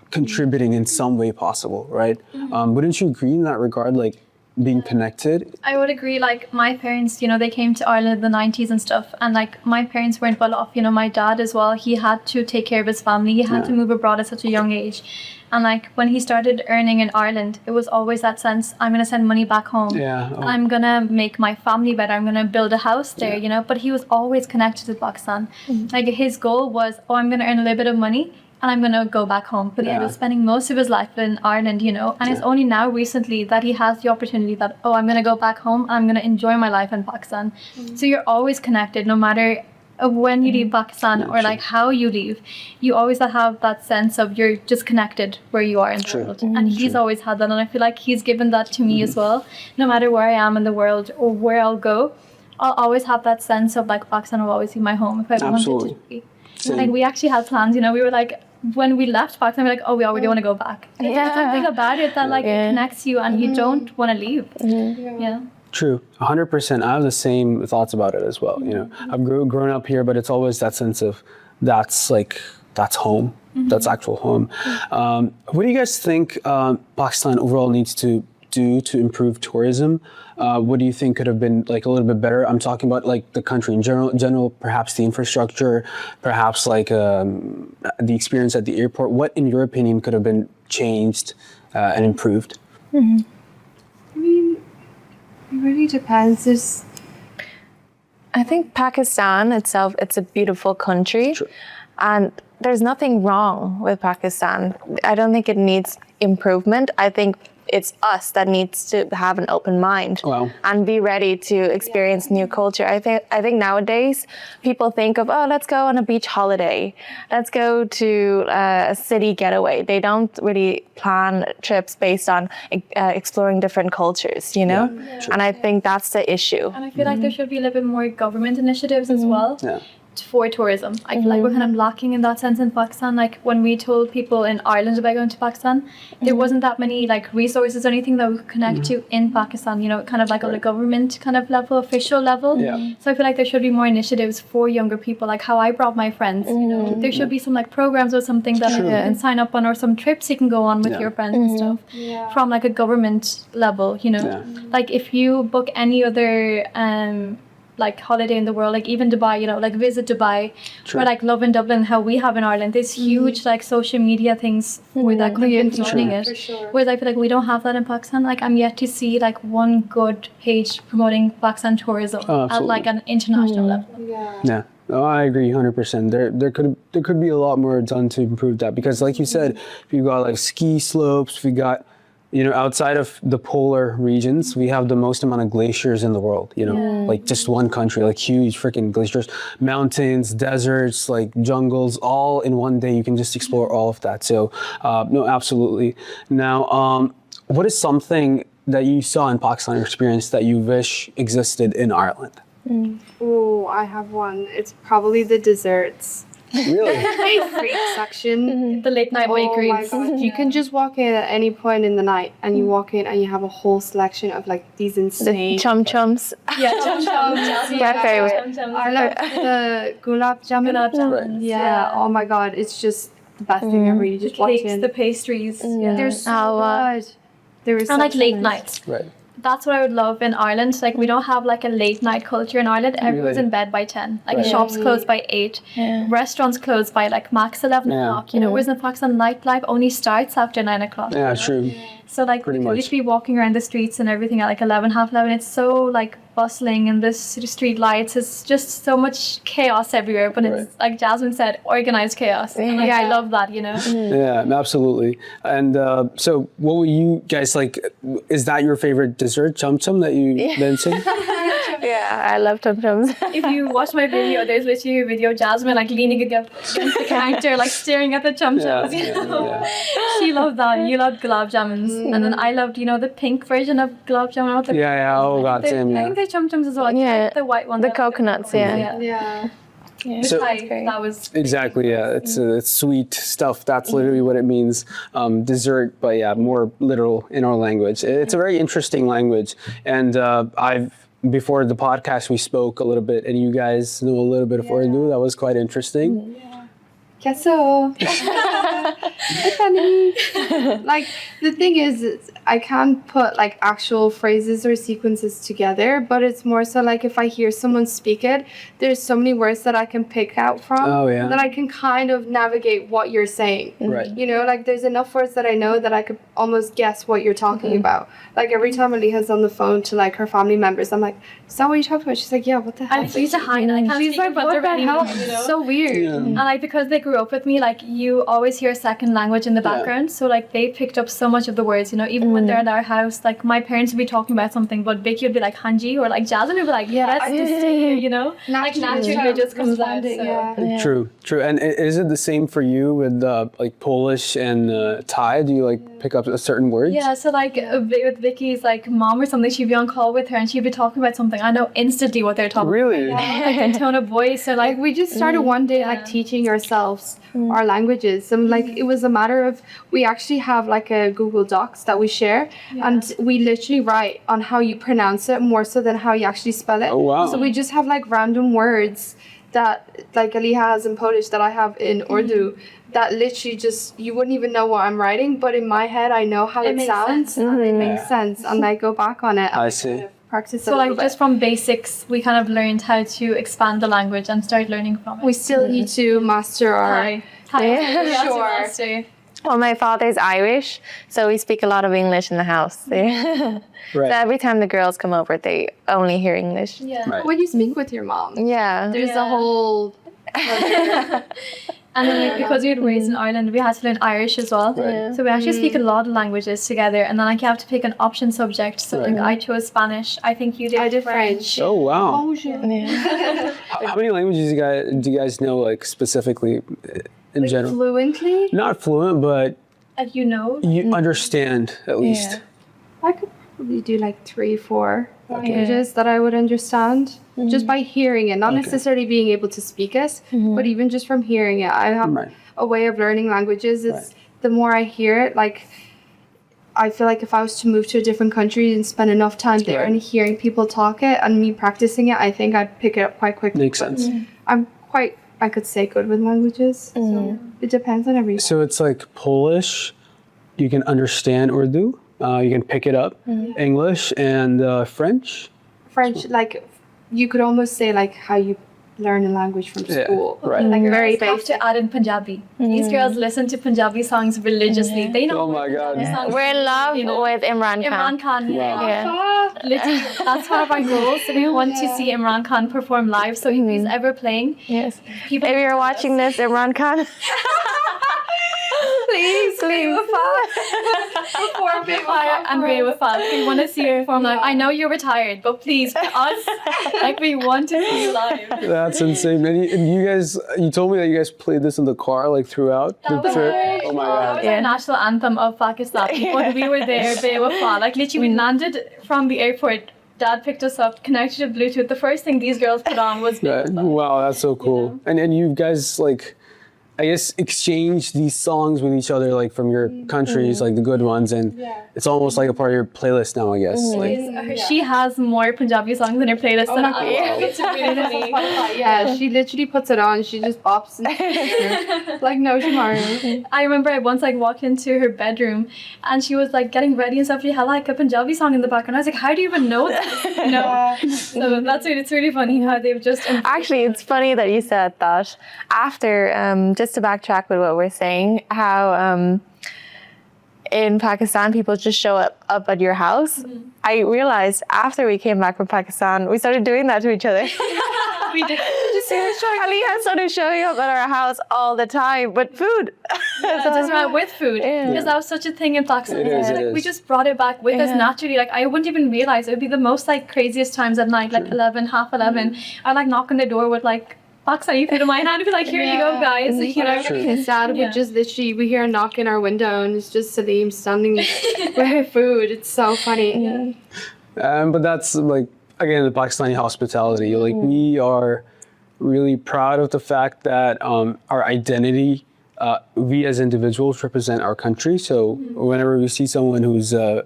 contributing in some way possible, right? Wouldn't you agree in that regard, like being connected? I would agree. Like my parents, you know, they came to Ireland in the 90s and stuff, and like my parents weren't well off. You know, my dad as well, he had to take care of his family. He had to move abroad at such a young age. And like when he started earning in Ireland, it was always that sense, I'm going to send money back home. And I'm going to make my family better. I'm going to build a house there, you know. But he was always connected to Pakistan. Like his goal was, oh, I'm going to earn a little bit of money and I'm going to go back home. But he ended up spending most of his life in Ireland, you know. And it's only now recently that he has the opportunity that, oh, I'm going to go back home and I'm going to enjoy my life in Pakistan. So you're always connected no matter when you leave Pakistan or like how you leave. You always have that sense of you're just connected where you are in the world. And he's always had that. And I feel like he's given that to me as well. No matter where I am in the world or where I'll go, I'll always have that sense of like Pakistan will always be my home if I wanted it to be. Like we actually had plans, you know, we were like, when we left Pakistan, we were like, oh, we already want to go back. There's something about it that like it connects you and you don't want to leave. True, 100%. I have the same thoughts about it as well. You know, I've grown up here, but it's always that sense of that's home. That's actual home. What do you guys think Pakistan overall needs to do to improve tourism? What do you think could have been like a little bit better? I'm talking about like the country in general, perhaps the infrastructure, perhaps like the experience at the airport. What, in your opinion, could have been changed and improved? I mean, it really depends. I think Pakistan itself, it's a beautiful country. Sure. And there's nothing wrong with Pakistan. I don't think it needs improvement. I think it's us that needs to have an open mind and be ready to experience new culture. I think nowadays people think of, oh, let's go on a beach holiday. Let's go to a city getaway. They don't really plan trips based on exploring different cultures, you know? And I think that's the issue. And I feel like there should be a little bit more government initiatives as well. For tourism. I feel like we're kind of lacking in that sense in Pakistan. Like when we told people in Ireland about going to Pakistan, there wasn't that many like resources or anything that we could connect to in Pakistan, you know, kind of like on a government kind of level, official level. So I feel like there should be more initiatives for younger people, like how I brought my friends, you know. There should be some like programs or something that you can sign up on, or some trips you can go on with your friends and stuff from like a government level, you know. Like if you book any other like holiday in the world, like even Dubai, you know, like visit Dubai, or like Love in Dublin, how we have in Ireland. There's huge like social media things where that could be promoting it. Whereas I feel like we don't have that in Pakistan. Like I'm yet to see like one good page promoting Pakistan tourism at like an international level. Oh, I agree 100%. There could be a lot more done to improve that, because like you said, if you got like ski slopes, we got, outside of the polar regions, we have the most amount of glaciers in the world, like just one country, like huge freaking glaciers, mountains, deserts, like jungles, all in one day. You can just explore all of that. So, no, absolutely. Now, what is something that you saw in Pakistan or experienced that you wish existed in Ireland? Oh, I have one. It's probably the desserts. Really? Freak section. The late night Oh my bakeries. god! You can just walk in at any point in the night, and you walk in, and you have a whole selection of like these insane. Chum chums. Yeah, chum chums. My favorite. I love the gulab jamun. Gulab jamuns. Yeah. Oh my god! It's just the best thing ever. You The just walk cakes, in. the pastries. Yeah. They're so good. They're And like so late nice. nights. Right. That's what I would love in Ireland. Like we don't have like a late night culture in Ireland. Everyone's Really? in bed by 10. Like Right. shops close by 8. Yeah. Restaurants close by like max 11 Yeah. o'clock. Whereas in Pakistan, nightlife only starts after 9 o'clock. Yeah, true. So like Pretty we much. could literally be walking around the streets and everything at like 11, half 11. It's so like bustling and this street lights. It's just so much chaos everywhere. But it's like Jasmine said, organized chaos. And, like, I love that, Yeah, absolutely. And so, what were you guys like? Is that your favorite dessert, chum chum, that you mentioned? Yeah, I love chum chums. If you watch my video, there's literally a video of Jasmine like leaning against the counter, like staring at the chum chums. She loved that. You loved gulab jamuns, and then I loved, the pink version of gulab jamun. Yeah. Oh God, same. I Yeah. think they're chum chums as well. Yeah, The white one. the coconuts, yeah. Yeah. So That was exactly, yeah. It's sweet stuff. That's literally what it means. Dessert, but yeah, more literal in our language. It's a very interesting language, and before the podcast we spoke a little bit, and you guys know a little bit of Urdu. That was quite interesting. Queso. Funny. Like the thing is I can't put like actual phrases or sequences together, but it's more so like if I hear someone speak it, there's so many words that I can pick out from that I can kind of navigate what you're saying. Right. Like there's enough words that I know that I could almost guess what you're talking about. Like every time Aliha's on the phone to like her family members, I'm like, is that what you talking about? She's like, yeah, what the hell? I used to hide and I can't She's speak like, what the hell? So weird. Yeah. And like because they grew up with me, like you always hear a second language in the background. So like they picked up so much of the words, even when they're at our house, like my parents would be talking about something, but Vicky would be like Hanji, or like Jasmine would be like, yeah, that's just like naturally it just comes out. So. True. And is it the same for you with like Polish and Thai? Do you like pick up a certain words? Yeah, so like with Vicky's like mom or something, she'd be on call with her and she'd be talking about something. I know instantly what they're talking Really? about. Like the tone of voice. So like we just started one day like teaching ourselves our languages, and like it was a matter of we actually have like a Google Docs that we share, and we literally write on how you pronounce it more so than how you actually spell it. Oh wow. So we just have like random words that like Aliha has in Polish that I have in Urdu that literally just you wouldn't even know what I'm writing, but in my head I know how it makes sounds sense. and it makes sense, and I go back on it. I see. Practice So like just from basics, we kind of learned how to expand the language and start learning from it. we still need to master our Hi. Sure. Well, my father's Irish, so we speak a lot of English in the house. So Right. every time the girls come over, they only hear English. Yeah. Right. When you speak with your mom, Yeah. there's a whole And then like, because we were raised in Ireland, we had to learn Irish as well. Right. So we actually speak a lot of languages together, and then like you have to pick an option subject. So like I chose Spanish. I think you did. I did French. Oh wow. Bonjour. How many languages do you guys know like specifically in general? Fluently, Not fluent, but Like you understand at least. I could probably do like 3-4 languages that I would understand just by hearing it, not necessarily being able to speak it, but even just from hearing it. I have a way of learning languages. It's the more I hear it, like I feel like if I was to move to a different country and spend enough time there and hearing people talk it and me practicing it, I think I'd pick it up quite quickly. Makes sense. I'm quite, I could say, good with languages. So it depends on everything. So it's like Polish, you can understand Urdu, you can pick it up, English and French. French, like you could almost say like how you learn a language from school. Right. Like very have basic. to add in Punjabi. These girls listen to Punjabi songs religiously. They know. Oh my God. We're in love with Imran Khan. Imran Khan. Wow. Yeah. Literally, that's one of our goals. So we want to see Imran Khan perform live. So if he's ever playing, Yes. people. If you're watching this, Imran Khan. please. Before Bewafah and Bewafah, we want to see her perform live. I know you're retired, but please, for us, like we want to see you live. That's insane. And you guys, you told me that you guys played this in the car like throughout the trip. Oh my That god. was our national anthem of Pakistan. When we were there, Bewafah, like literally we landed from the airport. Dad picked us up, connected to Bluetooth. The first thing these girls put on was Right. Bewafah. Wow, that's so cool. And you guys like, I guess, exchange these songs with each other, like from your countries, like the good ones, and it's almost like a part of your playlist now, I guess. Like, She has more Punjabi songs in her playlist than I do. It's really funny. Yeah, she literally puts it on. She just bops and like no tomorrow. I remember I once like walked into her bedroom and she was like getting ready and stuff. She had like a Punjabi song in the background. I was like, how do you even know that? You know? So it's really funny how they've just Actually, it's funny that you said that. After, just to backtrack with what we're saying, how in Pakistan people just show up at your house. I realized after we came back from Pakistan, we started doing that to each other. we did. Aliha started showing up at our house all the time with food. Just went with food because that was such a thing in Pakistan. It is, Like, it we is. just brought it back with us naturally. Like I wouldn't even realize it would be the most like craziest times at night, like 11, half 11. I'd like knock on the door with like Pakistani food in my hand and be like, here you go, guys. You know. His dad would just literally, we hear a knock in our window and it's just Saleem standing with her food. It's so funny. but that's like, again, the Pakistani hospitality. Like we are really proud of the fact that our identity, we as individuals represent our country. So whenever we see someone who's a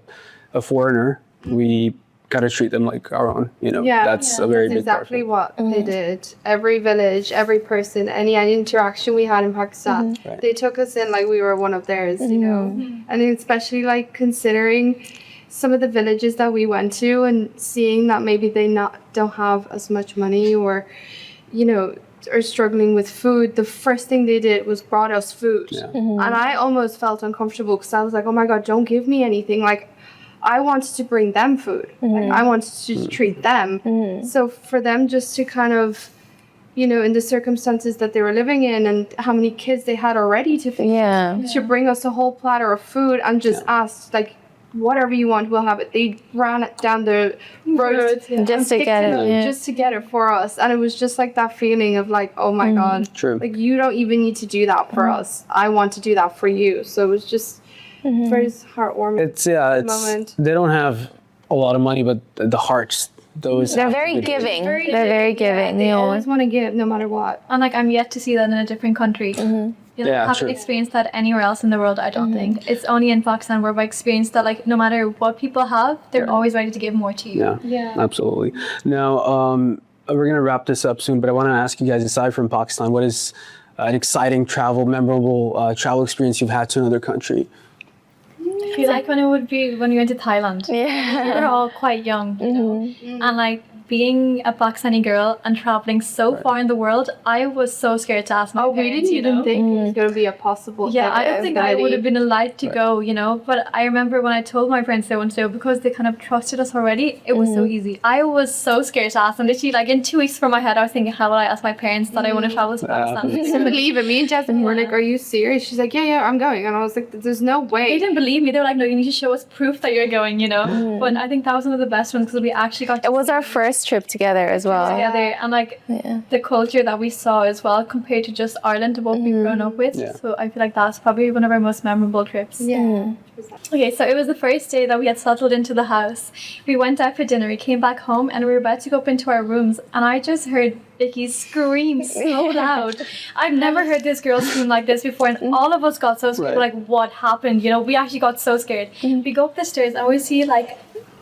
foreigner, we gotta treat them like our own. You know, that's a very That's big part. exactly what they did. Every village, every person, any interaction we had in Pakistan, they took us in like we were one of theirs, you know. And especially like considering some of the villages that we went to and seeing that maybe they don't have as much money or, you know, are struggling with food, the first thing they did was brought us food. And I almost felt uncomfortable because I was like, oh my God, don't give me anything. Like, I wanted to bring them food. Like, I wanted to treat them. So for them just to kind of, you know, in the circumstances that they were living in and how many kids they had already to feed, to bring us a whole platter of food and just ask, like, whatever you want, we'll have it. They ran it down the road Just to get it. just to get it for us. And it was just like that feeling of like, oh my God, True. like you don't even need to do that for us. I want to do that for you. So it was just very heartwarming. It's moment. they don't have a lot of money, but the hearts, those. They're very giving. They're very giving. They you know. always want to give no matter what. And like I'm yet to see that in a different country. You know, Yeah, haven't true. experienced that anywhere else in the world, I don't think. It's only in Pakistan where I experienced that like no matter what people have, they're always ready to give more to you. Yeah, absolutely. Now, we're going to wrap this up soon, but I want to ask you guys, aside from Pakistan, what is an exciting memorable travel experience you've had to another country? I feel like when we went to Thailand. We were all quite young, you know? And like being a Pakistani girl and traveling so far in the world, I was so scared to ask my Oh, we parents, didn't you know? even think it was going to be a possible Yeah, I don't think I would have been allowed to go, you know. But I remember when I told my parents they wanted to go, because they kind of trusted us already, it was so easy. I was so scared to ask them. Literally, like in 2 weeks from my head, I was thinking, how will I ask my parents that I want to travel to Pakistan? I couldn't believe it. Me and Jasmine were like, are you serious? She's like, yeah, I'm going. And I was like, there's no They way. didn't believe me. They were like, no, you need to show us proof that you're going, you know. But I think that was one of the best ones because we actually got It was our first trip together as well. together and like the culture that we saw as well compared to just Ireland and what we've grown up with. Yeah. So I feel like that's probably one of our most memorable trips. Yeah. Okay, so it was the first day that we had settled into the house. We went out for dinner, we came back home and we were about to go up into our rooms and I just heard Vicky scream so loud. I've never heard this girl scream like this before and all of us got so scared. Right. Like, what happened? You know, we actually got so scared. We go up the stairs and we see like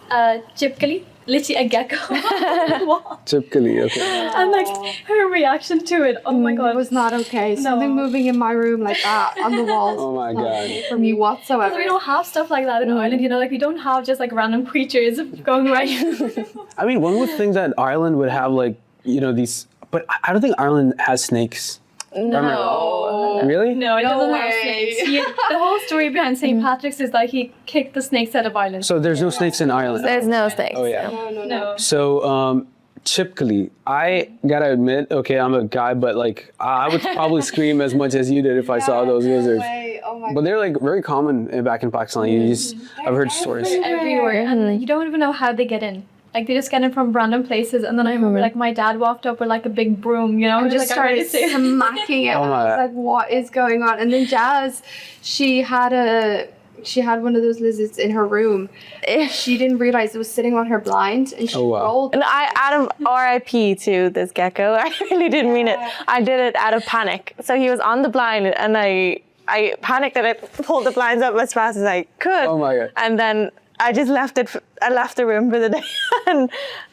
a chipkali, literally a gecko on the wall. Typically, okay. And like her reaction to it, oh my It god. was not okay. Something moving in my room like that on the walls. Oh my God. For me whatsoever. We don't have stuff like that in Ireland, you know, like we don't have just like random creatures going around. I mean, one would think that Ireland would have like, you know, these, but I don't think Ireland has snakes. No. Really? No, it doesn't have way. snakes. The whole story behind St. Patrick's is that he kicked the snakes out of Ireland. So there's no snakes in Ireland. There's no snakes. Oh yeah. No. So typically, I gotta admit, okay, I'm a guy, but like I would probably scream as much as you did if I saw those lizards. Oh but they're like very common back in Pakistan. I've heard stories. everywhere, and you don't even know how they get in. Like they just get in from random places, and then I remember like my dad walked up with like a big broom, you know, And just started smacking it. Oh I my. was like, what is going on? And then Jazz, she had one of those lizards in her room. She didn't realize it was sitting on her blind, and she rolled. And out of RIP to this gecko, I really didn't mean it. I did it out of panic. So he was on the blind, and I panicked and I pulled the blinds up as fast as I could. Oh my God. And then I just left the room for the day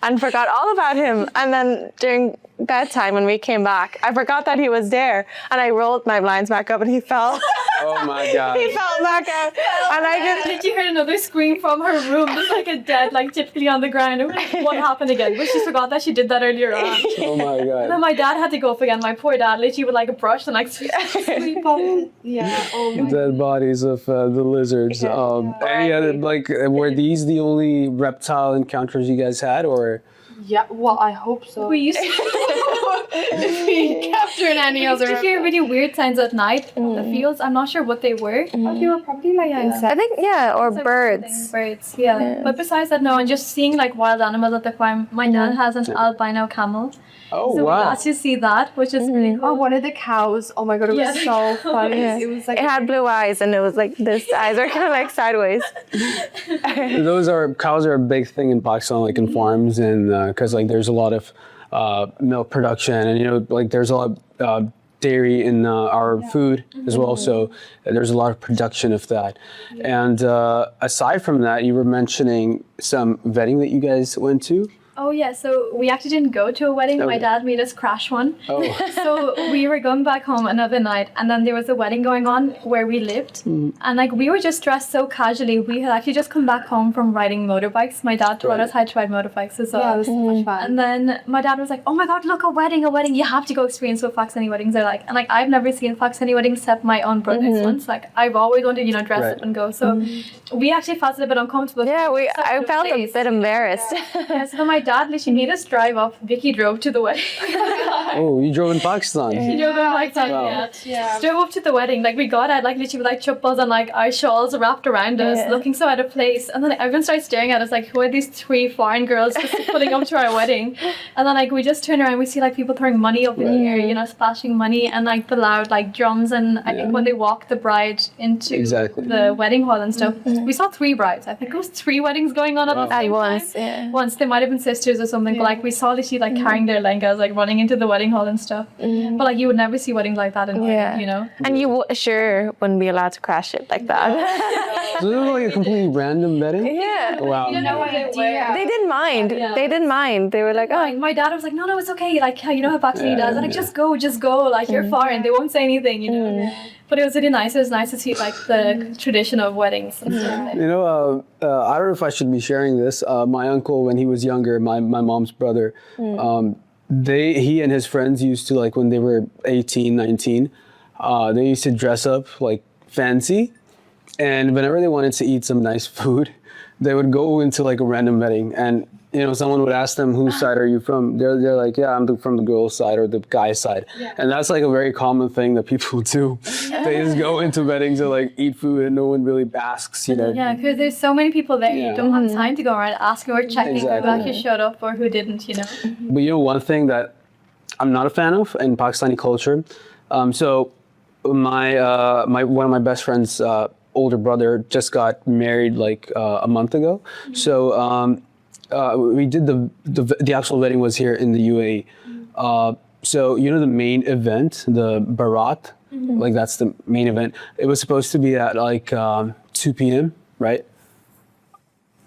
and forgot all about him. And then during bedtime when we came back, I forgot that he was there, and I rolled my blinds back up and he fell. Oh my God. He fell back out. And I just... Did you hear another scream from her room? Just like a dead, like typically on the ground. And what happened again? But she forgot that she did that earlier on. Oh my And then God. my dad had to go up again. My poor dad literally with like a brush and like sweep up. Yeah. Oh my. Dead bodies of the lizards. Any other, like, were these the only reptile encounters you guys had, or? Yeah. Well, I hope so. We used to If we captured any We used other. to hear really weird sounds at night in the fields. I'm not sure what they were. They were probably like insects. I think, or birds. Birds, yeah. But besides that, no, and just seeing like wild animals at the farm. My dad has an albino camel. Oh So we wow. got to see that, which is really Oh, cool. one of the cows. Oh my God, it was so funny. Yeah. It was like It had blue eyes, and it was like this eyes are kind of like sideways. Cows are a big thing in Pakistan, like in farms, and because like there's a lot of milk production, and like there's a lot of dairy in our food as well. So there's a lot of production of that. And aside from that, you were mentioning some wedding that you guys went to. Oh yeah, so we actually didn't go to a wedding. My Okay. dad made us crash one. Oh. So we were going back home another night, and then there was a wedding going on where we lived, and like we were just dressed so casually. We had actually just come back home from riding motorbikes. My dad taught us how to ride motorbikes as well. yeah, it was so much fun. And then my dad was like, "Oh my God, look, a wedding! You have to go experience what Pakistani weddings are like." And like I've never seen Pakistani weddings except my own brother's ones. Like I've always wanted to, dress Right. up and go. So we actually felt a bit uncomfortable. Yeah, Such I a felt a place. bit embarrassed. Yeah, so then my dad literally made us drive up. Vicky drove to the wedding. Oh, you drove in Pakistan. You know, like that, Wow. Yeah. drove up to the wedding. Like we got out, like literally with like chuppals and like our shawls wrapped around us, Yeah. looking so out of place. And then everyone started staring at us like, who are these three foreign girls just pulling up to our wedding? And then like we just turn around, we see like people throwing money up in the air, splashing money, and like the loud like drums. And I think when they walked the bride into Exactly. the wedding hall and stuff, we saw three brides. I think it was three weddings going on at the same Once, time. yeah. Once they might have been sisters or something, but like we saw literally like carrying their lehengas, like running into the wedding hall and stuff. But like you would never see weddings like that in Yeah. Ireland, And you sure wouldn't be allowed to crash it like that. So this was like a completely random wedding. Yeah. Wow. No idea. They didn't mind. Yeah. They didn't mind. They were like, oh, Like my dad was like, no, it's okay. Like how how Pakistani does. Like yeah. just go. Like you're foreign. They won't say anything, But it was really nice. It was nice to see like the tradition of weddings and stuff. I don't know if I should be sharing this. My uncle, when he was younger, my mom's brother, he and his friends used to, like when they were 18, 19, they used to dress up like fancy. And whenever they wanted to eat some nice food, they would go into like a random wedding, and someone would ask them, whose side are you from? They're like, yeah, I'm from the girl's side or the guy's side. And that's like a very common thing that people do. They just go into weddings and like eat food, and no one really asks, Yeah, because there's so many people there. Yeah. You don't have time to go around asking or checking who Exactly. actually showed up or who didn't. But one thing that I'm not a fan of in Pakistani culture. So one of my best friends' older brother just got married like a month ago. So we did the actual wedding was here in the UAE. So the main event, the Barat, like that's the main event. It was supposed to be at like 2 p.m. right?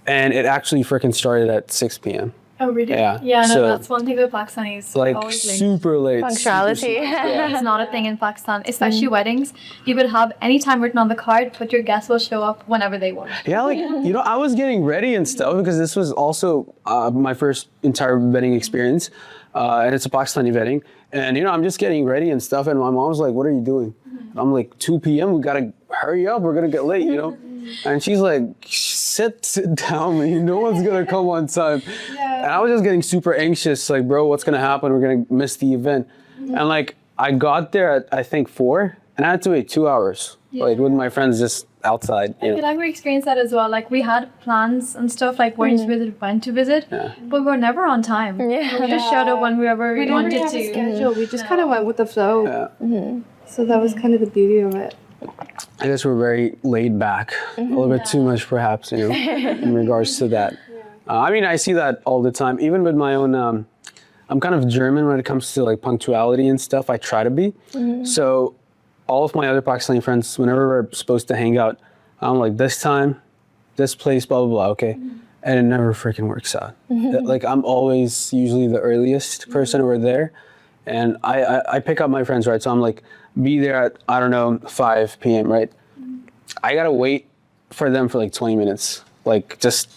And it actually freaking started at 6 p.m. Oh, really? Yeah. Yeah, no, So- that's one thing with Pakistanis. Like always late. super late. punctuality. It's not a thing in Pakistan, especially weddings. You would have any time written on the card, but your guests will show up whenever they want. Yeah, like, I was getting ready and stuff because this was also my first entire wedding experience. And it's a Pakistani wedding. And, I'm just getting ready and stuff. And my mom's like, what are you doing? I'm like, 2 p.m., we got to hurry up. We're going to get late, And she's like, sit down, man. No one's going to come on time. And I was just getting super anxious. Like, bro, what's going to happen? We're going to miss the event. And like, I got there at, I think, 4. And I had to wait 2 hours. Like with my friends just outside, I feel like we experienced that as well. Like we had plans and stuff, like when to visit, but we're never on time. Yeah. We just showed up whenever we We didn't wanted really have a to. schedule. We just kind of went with the flow. Yeah. So that was kind of the beauty of it. I guess we're very laid back, a little bit too much perhaps, in regards to that. I mean, I see that all the time, even with my own, I'm kind of German when it comes to like punctuality and stuff. I try to be. So all of my other Pakistani friends, whenever we're supposed to hang out, I'm like, this time, this place, blah, blah, blah, okay? And it never freaking works out. Like I'm always usually the earliest person over there. And I pick up my friends, right? So I'm like, be there at, I don't know, 5 p.m., right? I gotta wait for them for like 20 minutes. Like just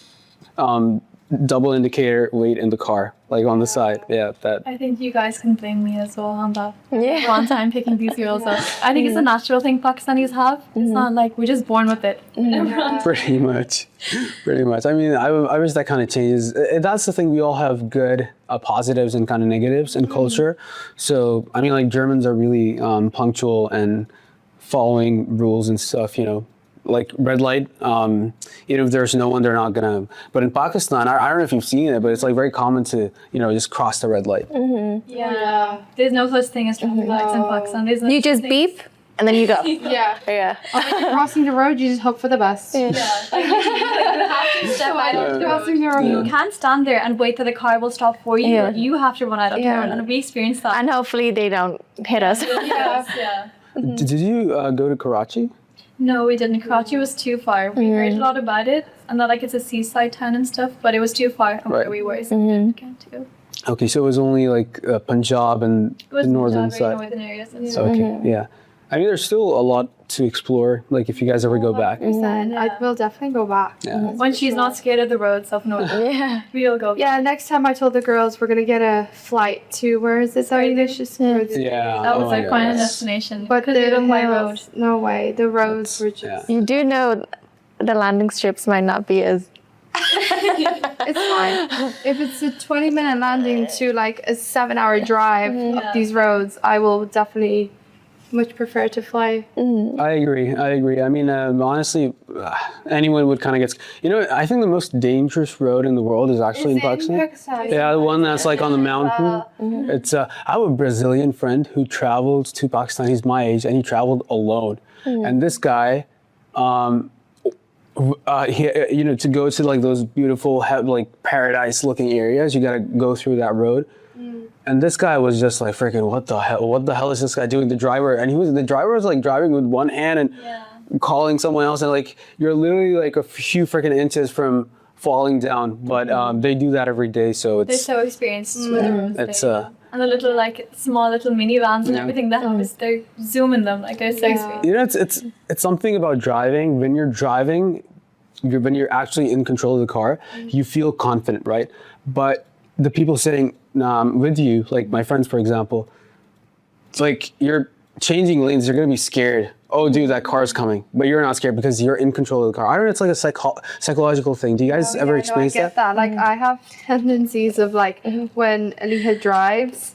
double indicator, wait in the car, like on the side. Yeah, that. I think you guys can blame me as well on that. Yeah. One time picking these girls up. I think it's a natural thing Pakistanis have. It's not like we're just born with it. Pretty much. I mean, I wish that kind of changes. That's the thing. We all have good positives and kind of negatives in culture. So, I mean, like Germans are really punctual and following rules and stuff, like red light. If there's no one, they're not gonna. But in Pakistan, I don't know if you've seen it, but it's like very common to, just cross the red light. Yeah. There's no such thing as traffic lights in Pakistan. There's no You such just thing. beep and then you go. Yeah. Yeah. Crossing the road, you just hope for the best. Yeah. Like, you have to step out of the road. Crossing the road. You can't stand there and wait till the car will stop for you. Yeah. You have to run out of Yeah. town, and we experienced that. And hopefully they don't hit us. Yeah. Did you go to Karachi? No, we didn't. Karachi was too far. We heard a lot about it, and that like it's a seaside town and stuff, but it was too far from where we were, so we didn't get to go. Okay, so it was only like Punjab and It was the northern Punjab, very side. northern areas. And So, okay, yeah. I mean, there's still a lot to explore. Like if you guys ever go back. I will definitely go back. Yeah. when she's not scared of the roads up north, Yeah. we'll go. Yeah, next time I told the girls we're gonna get a flight to where is this? It's just further. Yeah. That was oh like my final God. destination. But Because we the don't by road. hills, no way. The roads were just. Yeah. You do know the landing strips might not be as. It's fine. If it's a 20-minute landing to like a 7-hour drive up these roads, I will definitely much prefer to fly. I agree. I mean, honestly, anyone would kind of get. I think the most dangerous road in the world is actually in Pakistan. Yeah, the one that's like on the mountain. It's. I have a Brazilian friend who traveled to Pakistan. He's my age, and he traveled alone. And this guy, to go to like those beautiful, like paradise-looking areas, you got to go through that road. And this guy was just like, freaking, what the hell? What the hell is this guy doing? The driver was like driving with one hand and calling someone else, and like you're literally like a few freaking inches from falling down. But they do that every day, so They're it's so experienced with the roads. it's and the little like small little minivans and everything that happens, they're zooming them like they're so experienced. it's something about driving. When you're driving, when you're actually in control of the car, you feel confident, right? But the people sitting with you, like my friends, for example, it's like you're changing lanes, you're gonna be scared. Oh, dude, that car's coming, but you're not scared because you're in control of the car. I don't know. It's like a psychological thing. Do you guys ever experience I get that? Like I have tendencies of like when Aliha drives.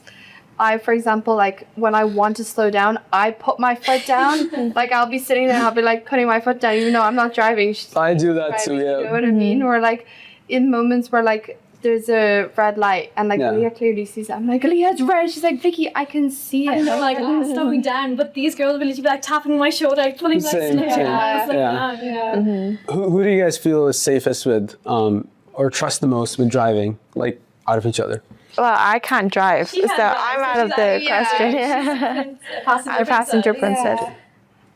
For example, like when I want to slow down, I put my foot down. Like I'll be sitting there, and I'll be like putting my foot down, even though I'm not driving. She's I do that too. driving, Yeah. You know what I mean? Or like in moments where like there's a red light and like Aliha clearly sees it. I'm like, Aliha, it's red. She's like, Vicky, I can see it. And I'm like slowing down, but these girls will literally be like tapping my shoulder, like pulling back Same. Who do you guys feel is safest with, or trust the most with driving, like out of each other? Well, I can't drive, so I'm out of the question. Yeah. I'm a passenger princess.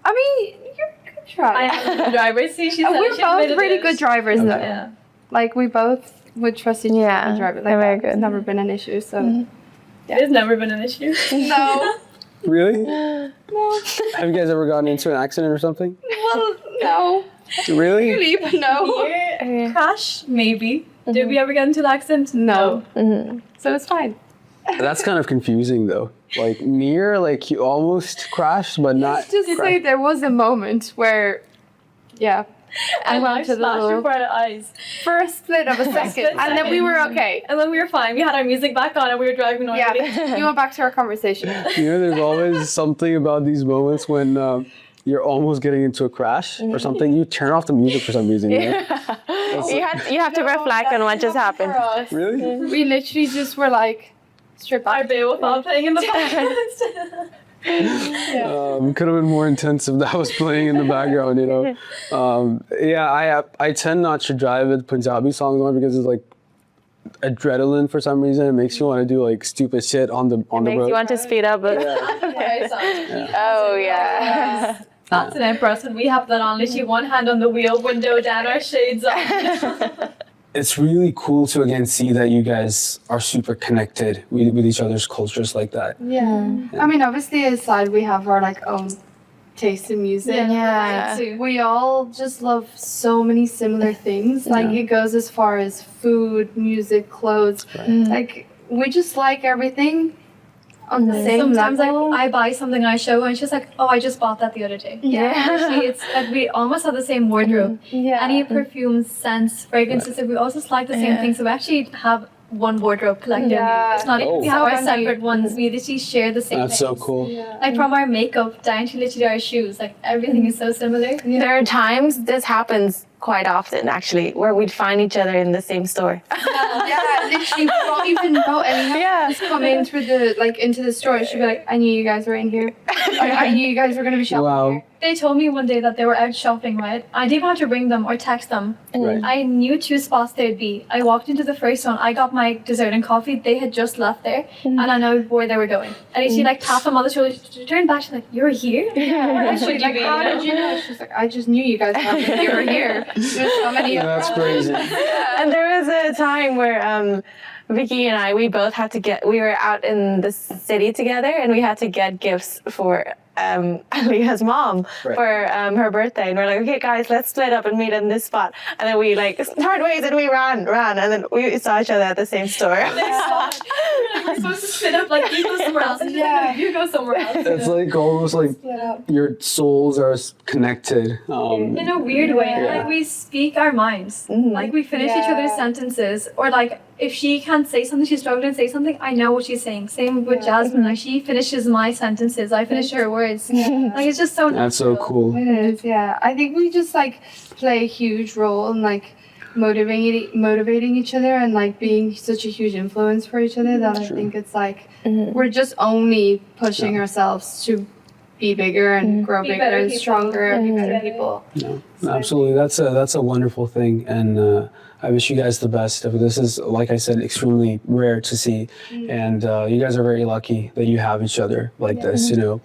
I mean, you're a good driver. I am a driver. See, she's We're both pretty good drivers, though. Yeah. Like we both would trust each other Yeah, to drive it. Like they're very that. It's good. never been an issue. So It's never been an issue. no, Really? No. Have you guys ever gotten into an accident or something? well, no, Really? really, but no, Crash, maybe. Did we ever get into an accident? no. So it's fine. That's kind of confusing though. Like near, like you almost crashed, but not. Just to say, there was a moment where, I And went life to the flashed little before our eyes. for a split of a second, and then we were okay. And then we were fine. We had our music back on and we were driving normally. Yeah, you went back to our conversation. There's always something about these moments when you're almost getting into a crash or something, you turn off the music for some reason. You know? You have to reflect on what just happened. Really? We literally just were like, strip back. Our Beowulf all playing in the background. Could have been more intense if that was playing in the background, you know. I tend not to drive with Punjabi songs on because it's like adrenaline for some reason. It makes you want to do like stupid shit on the road. Makes you want to speed up. But oh yeah. That's an empress, and we have that on. Literally, one hand on the wheel, window down, our shades on. It's really cool to again see that you guys are super connected with each other's cultures like that. Yeah. I mean, obviously, aside, we have our like own taste in music. Yeah. We all just love so many similar things. Like, it goes as far as food, music, clothes. Like, we just like everything on the same Sometimes level. like I buy something, I show her, and she's like, "Oh, I just bought that the other day." Actually, it's like we almost have the same wardrobe. Any perfume, scents, fragrances. We also just like the same things. So we actually have one wardrobe collective. It's not we have our separate ones. We literally share the same That's things. so cool. Like from our makeup down to literally our shoes, like everything is so similar. There are times this happens quite often actually, where we'd find each other in the same store. Literally, we don't even know anyone. Just come in through the into the store. She'd be like, "I knew you guys were in here. I knew you guys were gonna be shopping here." They told me one day that they were out shopping, right? I didn't want to ring them or text them. Right. I knew 2 spots they'd be. I walked into the first one. I got my dessert and coffee. They had just left there, and I know where they were going. And she tapped them on the shoulder. She turned back. She's like, "You're here?" She's like, "How did you know?" She's like, "I just knew you guys were here." There's so many. That's crazy. And there was a time where Vicky and I, we were out in the city together and we had to get gifts for Aliha's mom for her birthday. And we're like, "Okay guys, let's split up and meet in this spot." And then we parted ways and we ran. And then we saw each other at the same store. We're supposed to split up, like you go somewhere else. And you go somewhere else. It's like almost like your souls are connected. In a weird way. Like we speak our minds. Like we finish each other's sentences. Or like if she can't say something, she's struggling to say something, I know what she's saying. Same with Jasmine. Like she finishes my sentences. I finish her words. Like it's just so natural. That's so cool. It is, yeah. I think we just play a huge role in motivating each other and being such a huge influence for each other that I think it's we're just only pushing ourselves to be bigger and grow bigger and stronger and be better people. No, absolutely. That's a wonderful thing, and I wish you guys the best. This is, like I said, extremely rare to see, and you guys are very lucky that you have each other like this, you know.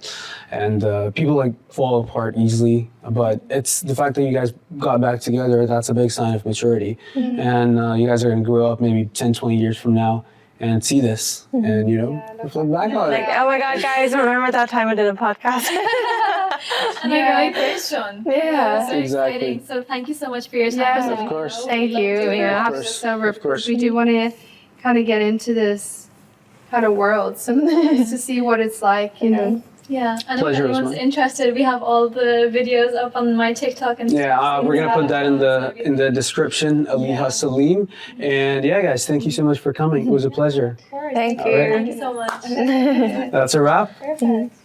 And people fall apart easily, but it's the fact that you guys got back together. That's a big sign of maturity, and you guys are going to grow up maybe 10, 20 years from now and see this, and reflect back on it. Oh my God, guys! Remember that time I did a podcast? And our very first one. Yeah. So exciting. So thank you so much for your time. Of course. Thank you. Of course. We do want to kind of get into this kind of world sometimes to see what it's like, you know. Yeah, and Pleasure if was anyone's mine. interested, we have all the videos up on my TikTok and We're gonna put that in the description. Aliha Saleem, and guys, thank you so much for coming. It was a pleasure. Thank you. All right. Thank you so much. That's a wrap. Perfect.